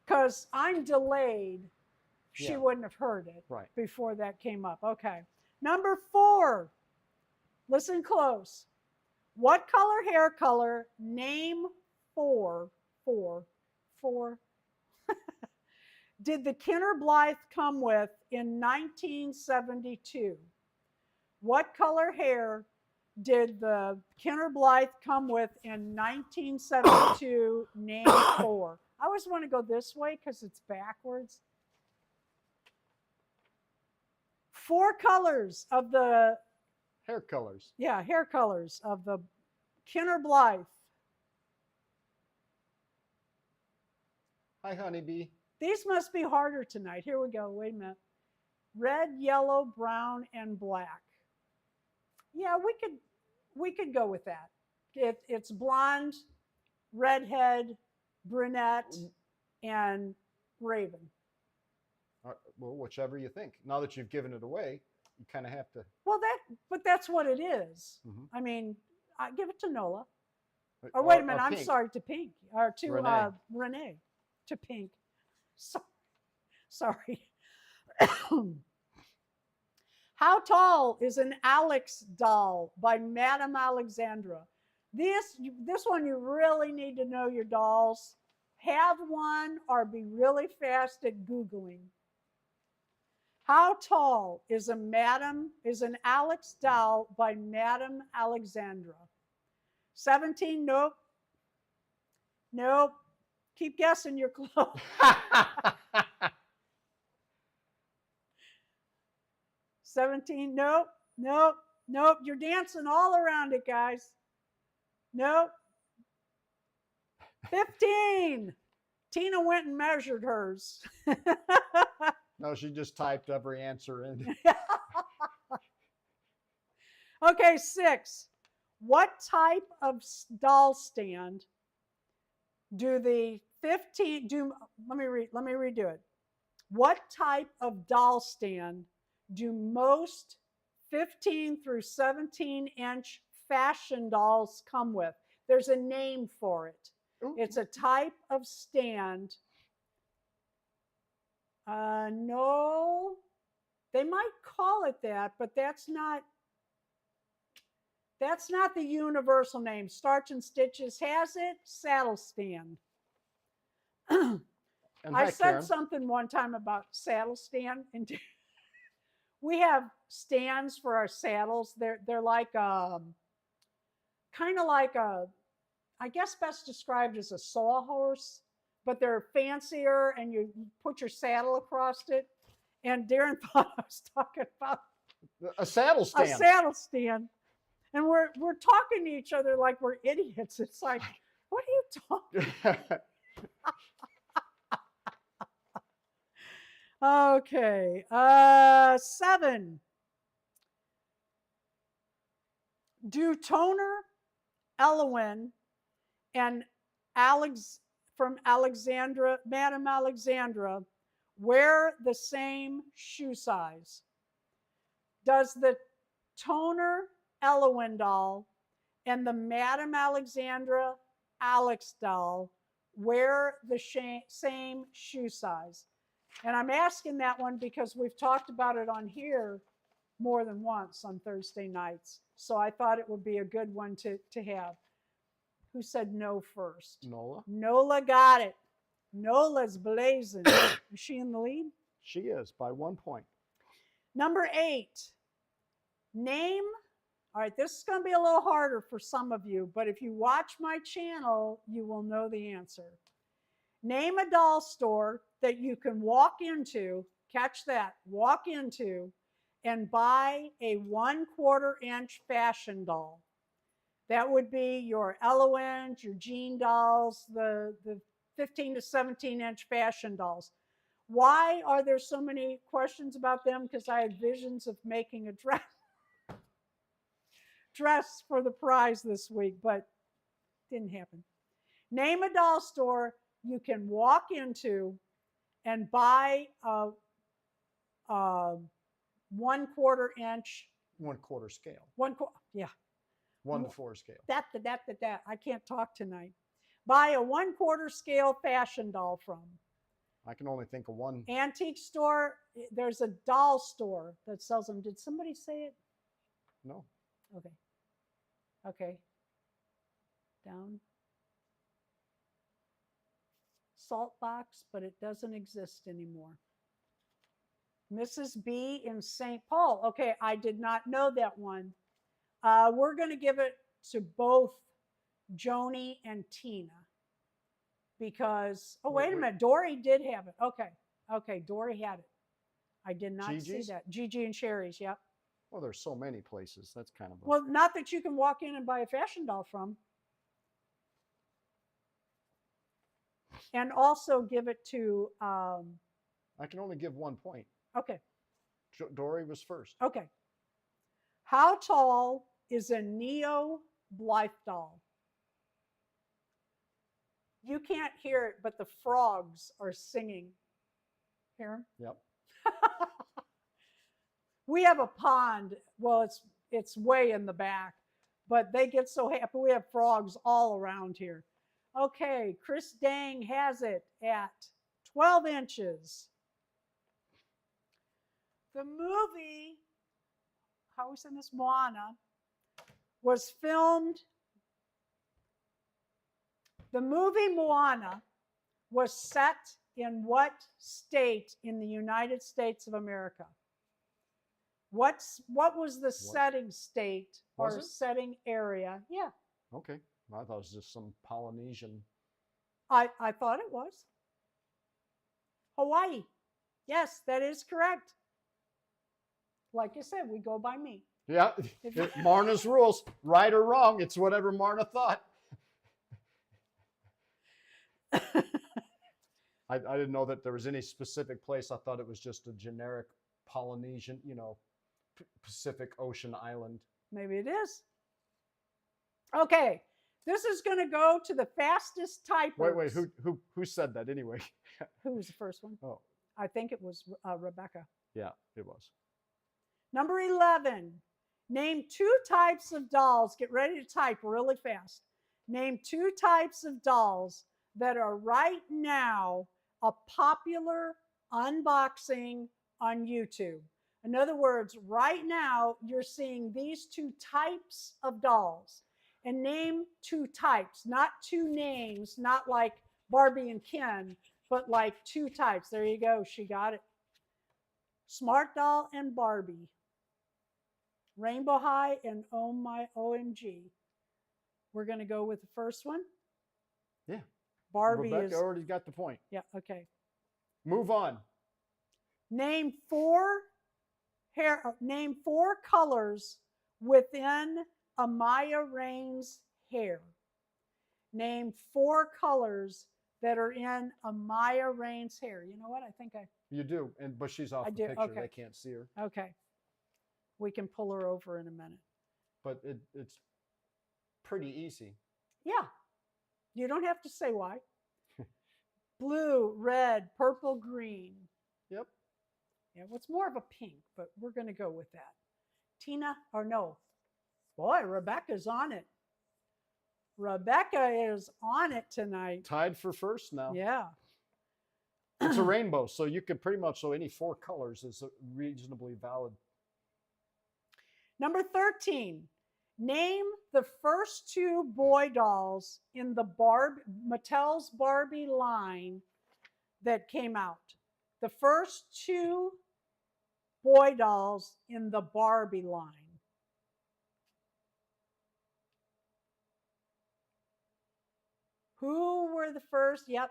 Because I'm delayed she Yeah. wouldn't have heard it Right. before that came up. Okay. Number 4. Listen close. What color hair color? Name four did the Kinner Blythe come with in 1972? What color hair did the Kinner Blythe come with in 1972? Name 4. I always want to go this way because it's backwards. 4 colors of the Hair colors. hair colors of the Kinner Blythe. Hi, honeybee. These must be harder tonight. Here we go. Wait a minute. Red, yellow, brown, and black. Yeah, we could go with that. It's blonde, redhead, brunette, and raven. Well, whichever you think. Now that you've given it away, you kind of have to. Well, but that's what it is. Mhm. I mean, I give it to Nola. Or wait a minute, I'm Pink. sorry, to Pink. Or to Renee. Renee. To Pink. Sorry. How tall is an Alex doll by Madame Alexandra? This one you really need to know your dolls. Have one or be really fast at Googling. How tall is an Alex doll by Madame Alexandra? 17? Nope. Nope. Keep guessing, you're close. 17? Nope. Nope. Nope. You're dancing all around it, guys. Nope. 15. Tina went and measured hers. No, she just typed every answer in. Okay, 6. What type of doll stand do the 15 do? Let me redo it. What type of doll stand do most 15 through 17-inch fashion dolls come with? There's a name for it. Ooh. It's a type of stand. No, they might call it that, but that's not the universal name. Starch and Stitches has it. Saddle stand. I said Karen. something one time about saddle stand, and we have stands for our saddles. They're like kind of like I guess best described as a sawhorse, but they're fancier, and you put your saddle across it. And Deron thought I was talking about a saddle stand. A saddle stand. And we're talking to each other like we're idiots. It's like, what are you talking? Okay. 7. Do Toner, Elwyn, and from Alexandra, Madame Alexandra, wear the same shoe size? Does the Toner Elwyn doll and the Madame Alexandra Alex doll wear the same shoe size? And I'm asking that one because we've talked about it on here more than once on Thursday nights. So I thought it would be a good one to have. Who said no first? Nola. Nola got it. Nola's blazing. Is she in the lead? She is by 1 point. Number 8. Name. All right, this is going to be a little harder for some of you, but if you watch my channel, you will know the answer. Name a doll store that you can walk into, catch that, walk into, and buy a 1/4 inch fashion doll. That would be your Elowens, your Jean dolls, the 15 to 17 inch fashion dolls. Why are there so many questions about them? Because I had visions of making a dress for the prize this week, but didn't happen. Name a doll store you can walk into and buy a 1/4 inch. 1/4 scale. 1/4, yeah. 1 to 4 scale. That. I can't talk tonight. Buy a 1/4 scale fashion doll from. I can only think of one. Antique store. There's a doll store that sells them. Did somebody say it? No. Okay. Okay. Down. Salt box, but it doesn't exist anymore. Mrs. B in St. Paul. Okay, I did not know that one. We're going to give it to both Joni and Tina because, oh, wait a minute. Dory did have it. Okay. Okay, Dory had it. I did not Gigi's? see that. Gigi and Sherry's, yep. Well, there's so many places. That's kind of a... Well, not that you can walk in and buy a fashion doll from. And also give it to... I can only give 1 point. Okay. Dory was first. Okay. How tall is a Neo Blythe doll? You can't hear it, but the frogs are singing. Hear them? Yep. We have a pond. Well, it's way in the back, but they get so happy. We have frogs all around here. Okay, Chris Dang has it at 12 inches. The movie, how are we saying this? Moana, was filmed. The movie Moana was set in what state in the United States of America? What was the setting state or setting area? Yeah. Okay. I thought it was just some Polynesian. I thought it was. Hawaii. Yes, that is correct. Like you said, we go by me. Yeah. Marna's rules. Right or wrong, it's whatever Marna thought. I didn't know that there was any specific place. I thought it was just a generic Polynesian, Pacific Ocean island. Maybe it is. Okay, this is going to go to the fastest typers. Wait, who said that anyway? Who was the first one? Oh, I think it was Rebecca. yeah, it was. Number 11. Name 2 types of dolls. Get ready to type really fast. Name 2 types of dolls that are right now a popular unboxing on YouTube. In other words, right now you're seeing these 2 types of dolls. And name 2 types, not 2 names, not like Barbie and Ken, but like 2 types. There you go. She got it. Smart Doll and Barbie. Rainbow High and Oh My OMG. We're going to go with the first one. Yeah. Barbie Rebecca is already got the point. Yeah, okay. Move on. Name 4 colors within Amaya Rain's hair. Name 4 colors that are in Amaya Rain's hair. You know what? I think You do, but she's off the picture. Okay. They can't see her. Okay. We can pull her over in a minute. But it's pretty easy. Yeah. You don't have to say why. Blue, red, purple, green. Yep. Yeah, what's more of a pink, but we're going to go with that. Tina, or no. Boy, Rebecca's on it. Rebecca is on it tonight. Tied for first now. Yeah. It's a rainbow, so you could pretty much, so any 4 colors is reasonably valid. Number 13. Name the first 2 boy dolls in the Mattel's Barbie line that came out. The first 2 boy dolls in the Barbie line. Who were the first? Yep.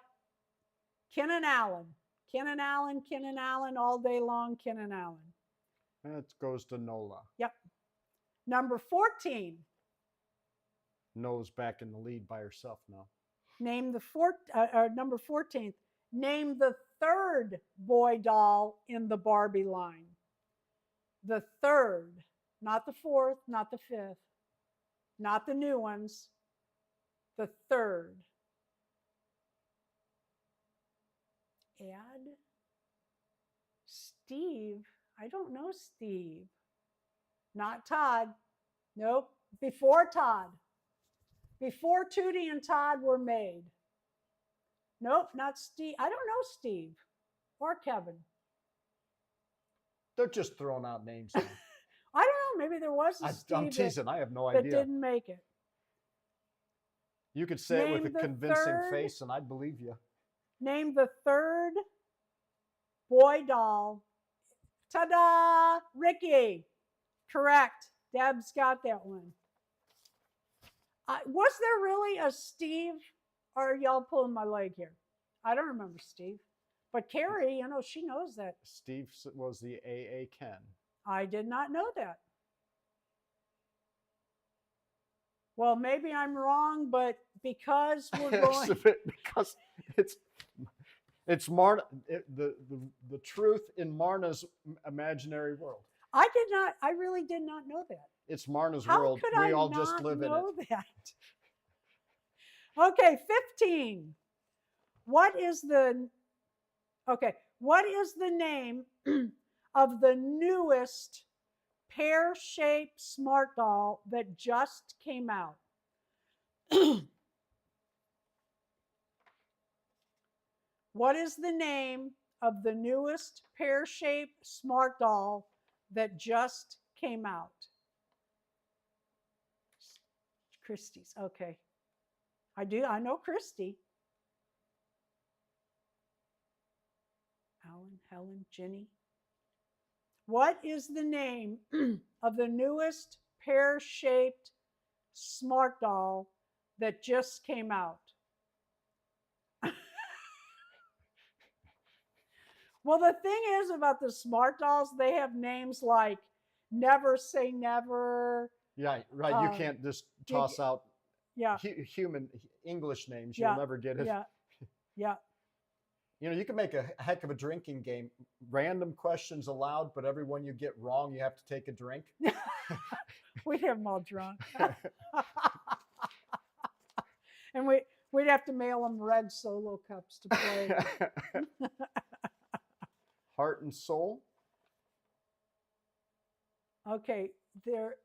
Ken and Alan. Ken and Alan, Ken and Alan, all day long, Ken and Alan. That goes to Nola. Yep. Number 14. Nola's back in the lead by herself now. Name the number 14th. Name the 3rd boy doll in the Barbie line. The 3rd, not the 4th, not the 5th, not the new ones. The 3rd. Add Steve. I don't know Steve. Not Todd. Nope. Before Todd. Before Tootie and Todd were made. Nope, not Steve. I don't know Steve or Kevin. They're just throwing out names now. I don't know. Maybe there was a I'm Steve teasing. I have no that idea. didn't make it. You could say it with a Name the convincing third- face, and I'd believe you. Name the third boy doll. Ta-da! Ricky. Correct. Deb's got that one. Was there really a Steve? Or are y'all pulling my leg here? I don't remember Steve. But Carrie, you know, she knows that. Steve was the AA Ken. I did not know that. Well, maybe I'm wrong, but because we're going, because it's Marna, the truth in Marna's imaginary world. I really did not know that. It's Marna's How world. could We I all not just live in know it. that? Okay, 15. What is the name of the newest pear-shaped smart doll that just came out? What is the name of the newest pear-shaped smart doll that just came out? Christie's. Okay. I know Christy. Alan, Helen, Jenny. What is the name of the newest pear-shaped smart doll that just came out? Well, the thing is about the smart dolls, they have names like Never Say Never. Yeah, right. You can't just toss out human English names. You'll never get it. Yeah. You know, you can make a heck of a drinking game. Random questions allowed, but every one you get wrong, you have to take a drink. We'd have them all drunk. And we'd have to mail them red Solo cups to play. Heart and soul. Okay, there.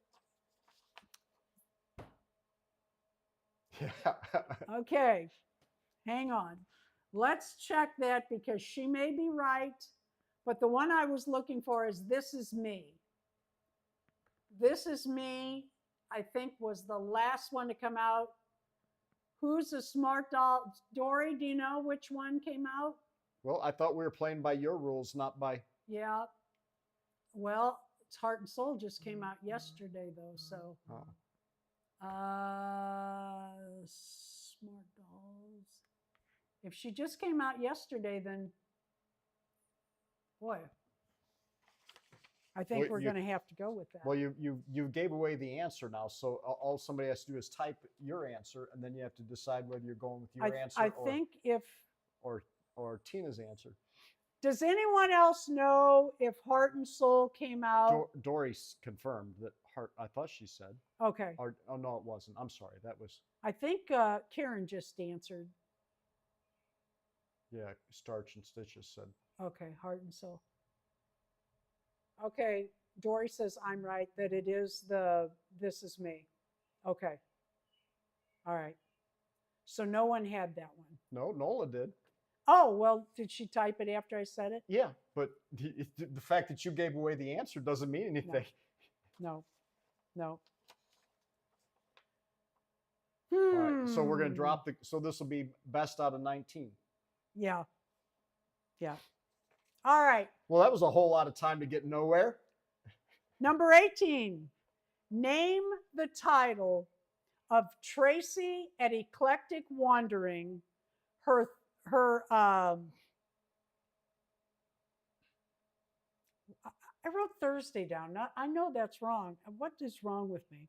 Yeah. Okay, hang on. Let's check that because she may be right, but the one I was looking for is This Is Me. This Is Me, I think, was the last one to come out. Who's a smart doll? Dory, do you know which one came out? Well, I thought we were playing by your rules, not by... Yeah. Well, it's Heart and Soul just came out yesterday, though, so... Oh. Smart dolls. If she just came out yesterday, then boy, I think we're going to have to go with that. Well, you gave away the answer now, so all somebody has to do is type your answer, and then you have to decide whether you're going with your answer or Tina's answer. Does anyone else know if Heart and Soul came out? Dory's confirmed that Heart. I thought she said. Okay. Oh no, it wasn't. I'm sorry. That was. I think Karen just answered. Yeah, Starch and Stitches said. Okay, Heart and Soul. Okay, Dory says I'm right, that it is the This Is Me. Okay. All right. So no one had that one. No, Nola did. Oh, well, did she type it after I said it? Yeah, but the fact that you gave away the answer doesn't mean anything. No. All right, so we're going to drop so this will be best out of 19. Yeah. All right. Well, that was a whole lot of time to get nowhere. Number 18. Name the title of Tracy at Eclectic Wandering. I wrote Thursday down. I know that's wrong. What is wrong with me?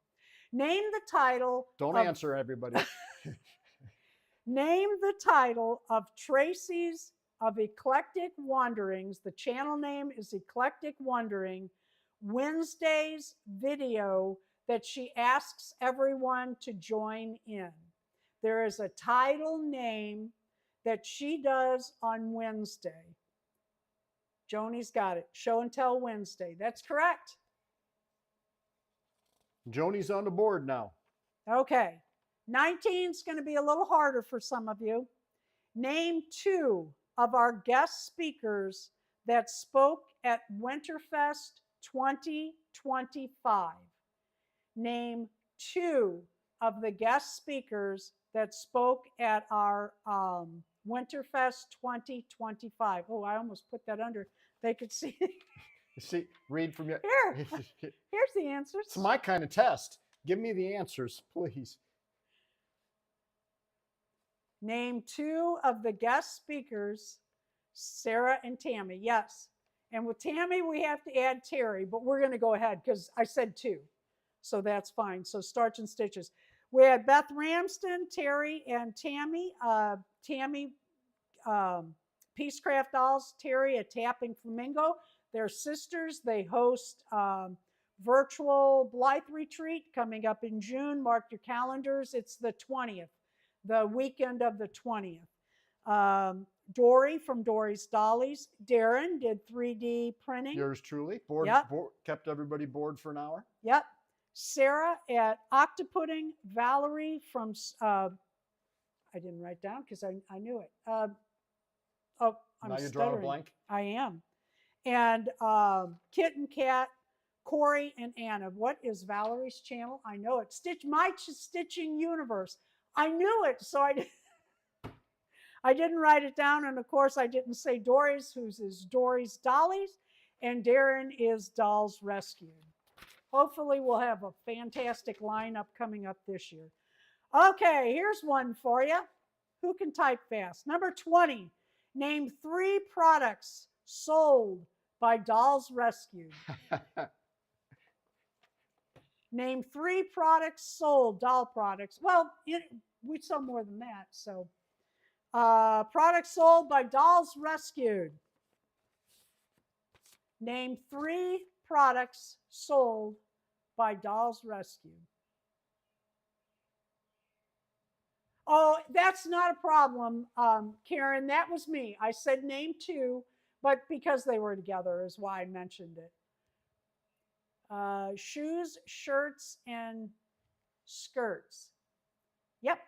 Name the title. Don't answer, everybody. Name the title of Tracy's of Eclectic Wanderings. The channel name is Eclectic Wandering. Wednesday's video that she asks everyone to join in. There is a title name that she does on Wednesday. Joni's got it. Show and Tell Wednesday. That's correct. Joni's on the board now. Okay. 19 is going to be a little harder for some of you. Name 2 of our guest speakers that spoke at Winterfest 2025. Name 2 of the guest speakers that spoke at our Winterfest 2025. Oh, I almost put that under. They could see. You see, read from your. Here, here's the answers. It's my kind of test. Give me the answers, please. Name 2 of the guest speakers, Sarah and Tammy. Yes. And with Tammy, we have to add Terry, but we're going to go ahead because I said 2. So that's fine. So Starch and Stitches. We had Beth Ramsden, Terry, and Tammy. Tammy, Peacecraft Dolls, Terry, a Tapping Flamingo. They're sisters. They host virtual Blythe retreat coming up in June. Mark your calendars. It's the 20th, the weekend of the 20th. Dory from Dory's Dollies. Deron did 3D printing. Yours truly. Kept everybody bored for an hour. Yep. Sarah at Octopudding. Valerie from, I didn't write down because I knew it. I'm now you're stuttering. drawing a blank? I am. And Kit and Kat, Corey and Anna. What is Valerie's channel? I know it. My Stitching Universe. I knew it, so I didn't write it down. And of course, I didn't say Dory's, whose is Dory's Dollies, and Deron is Dolls Rescued. Hopefully, we'll have a fantastic lineup coming up this year. Okay, here's one for you. Who can type fast? Number 20. Name 3 products sold by Dolls Rescued. Name 3 products sold, doll products. Well, we sell more than that. So, products sold by Dolls Rescued. Name 3 products sold by Dolls Rescued. Oh, that's not a problem, Karen. That was me. I said name 2, but because they were together is why I mentioned it. Shoes, shirts, and skirts. Yep.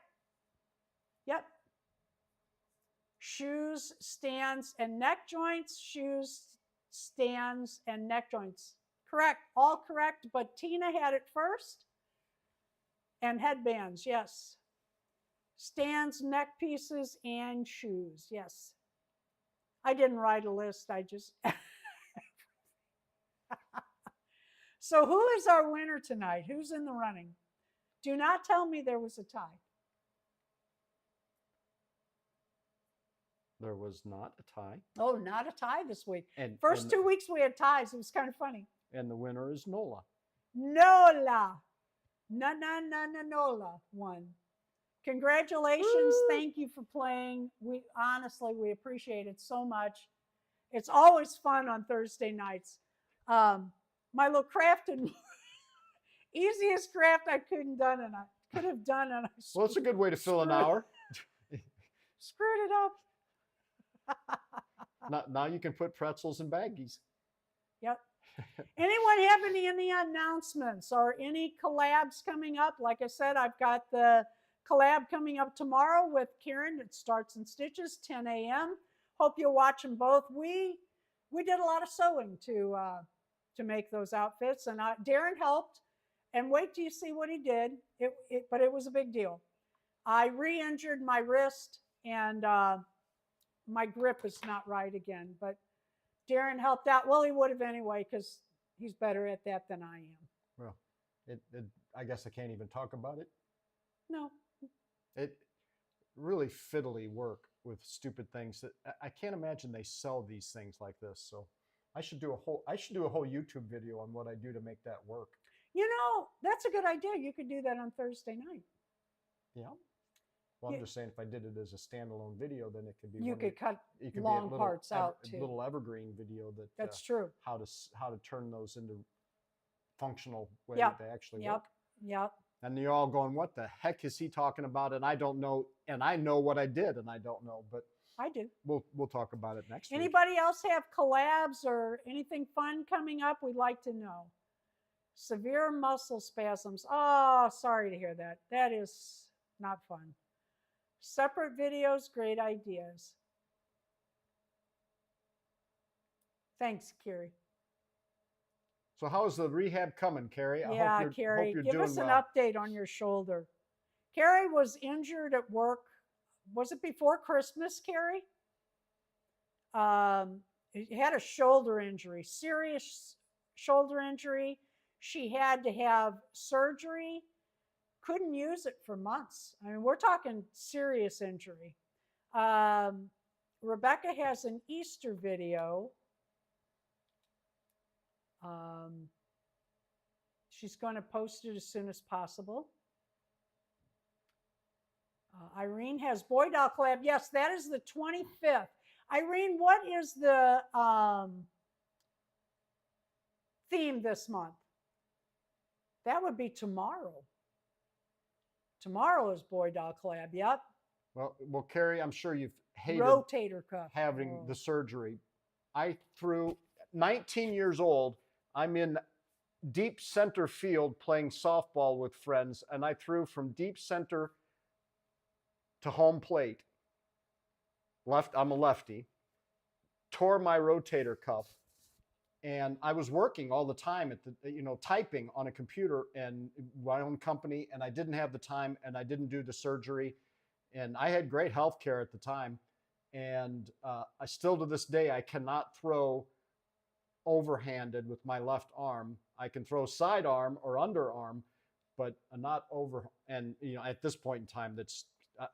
Shoes, stands, and neck joints. Shoes, stands, and neck joints. Correct. All correct, but Tina had it first. And headbands, yes. Stands, neck pieces, and shoes, yes. I didn't write a list. I just... So who is our winner tonight? Who's in the running? Do not tell me there was a tie. There was not a tie. Oh, not a tie this week. And First 2 weeks we had ties. It was kind of funny. And the winner is Nola. Nola. Nola won. Congratulations. Woo. Thank you for playing. We appreciate it so much. It's always fun on Thursday nights. My little crafting, easiest craft I could have done, and well, it's a good way to fill an hour. Screwed it up. Now you can put pretzels in baggies. Yep. Anyone have any announcements or any collabs coming up? Like I said, I've got the collab coming up tomorrow with Karen. It starts in Stitches, 10 a.m. Hope you'll watch them both. We did a lot of sewing to make those outfits, and Deron helped. And wait till you see what he did. But it was a big deal. I re-injured my wrist, and my grip is not right again. But Deron helped out. Well, he would have anyway, because he's better at that than I am. Well, I guess I can't even talk about it. No. It really fiddly work with stupid things that I can't imagine they sell these things like this. So I should do a whole YouTube video on what I do to make that work. You know, that's a good idea. You could do that on Thursday night. Yeah. Well, I'm just saying, if I did it as a standalone video, then it could be. You could cut long parts out too. A little evergreen video that's true. How to turn those into functional way Yep. that they actually work. Yep. And you're all going, "What the heck is he talking about?" And I don't know. And I know what I did, and I don't know. But I do. We'll talk about it next week. Anybody else have collabs or anything fun coming up? We'd like to know. Severe muscle spasms. Oh, sorry to hear that. That is not fun. Separate videos, great ideas. Thanks, Carrie. So how's the rehab coming, Carrie? I Yeah, hope Carrie, you're give doing us an well. update on your shoulder. Carrie was injured at work. Was it before Christmas, Carrie? He had a shoulder injury, serious shoulder injury. She had to have surgery. Couldn't use it for months. I mean, we're talking serious injury. Rebecca has an Easter video. She's going to post it as soon as possible. Irene has Boy Doll Collab. Yes, that is the 25th. Irene, what is the theme this month? That would be tomorrow. Tomorrow is Boy Doll Collab. Yep. Well, Carrie, I'm sure you've hated Rotator cuff. having the surgery. I threw 19 years old. I'm in deep center field playing softball with friends, and I threw from deep center to home plate. I'm a lefty. Tore my rotator cuff, and I was working all the time at the typing on a computer and my own company, and I didn't have the time, and I didn't do the surgery, and I had great health care at the time, and I still to this day I cannot throw overhanded with my left arm. I can throw sidearm or underarm, but not over. And at this point in time,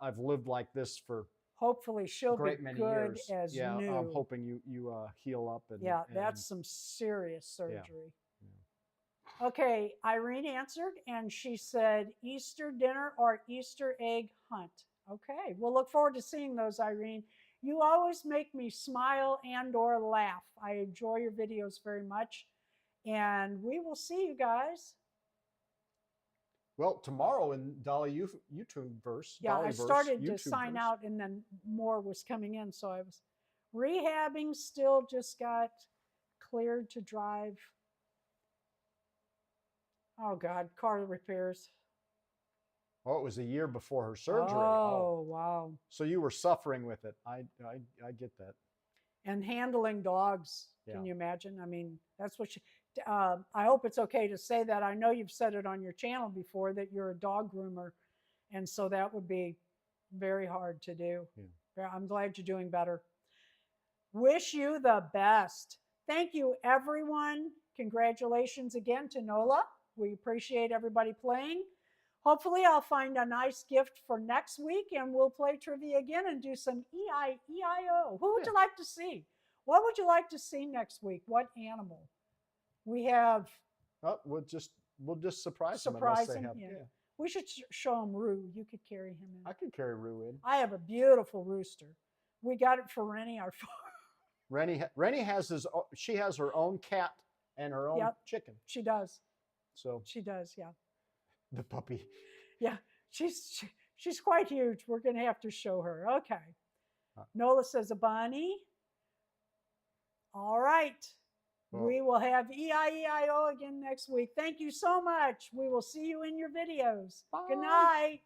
I've lived like this for hopefully she'll be great many good years. as Yeah, new. I'm hoping you heal up. Yeah, that's some serious surgery. Yeah. Okay, Irene answered, and she said Easter dinner or Easter egg hunt. Okay, we'll look forward to seeing those, Irene. You always make me smile and or laugh. I enjoy your videos very much, and we will see you guys. Well, tomorrow in Dolly YouTube verse. Yeah, I started to YouTube sign verse. out, and then more was coming in, so I was rehabbing. Still, just got cleared to drive. Oh God, car repairs. Oh, it was a year before her surgery. Oh, wow. So you were suffering with it. I get that. And handling dogs. Yeah. Can you imagine? I mean, that's what she. I hope it's okay to say that. I know you've said it on your channel before that you're a dog groomer, and so that would be very hard to do. Yeah. I'm glad you're doing better. Wish you the best. Thank you, everyone. Congratulations again to Nola. We appreciate everybody playing. Hopefully, I'll find a nice gift for next week, and we'll play trivia again and do some E-I-E-I-O. Who would you like to see? What would you like to see next week? What animal? We have. Oh, we'll just surprise them. Yeah. We should show him Rue. You could carry him in. I could carry Rue in. I have a beautiful rooster. We got it for Rennie, our farm. Rennie has she has her own cat and her own chicken. She does. So she does, yeah. The puppy. Yeah, she's quite huge. We're going to have to show her. Okay. Nola says a bunny. All right. Well, we will have E-I-E-I-O again next week. Thank you so much. We will see you in your videos. Bye. Good night.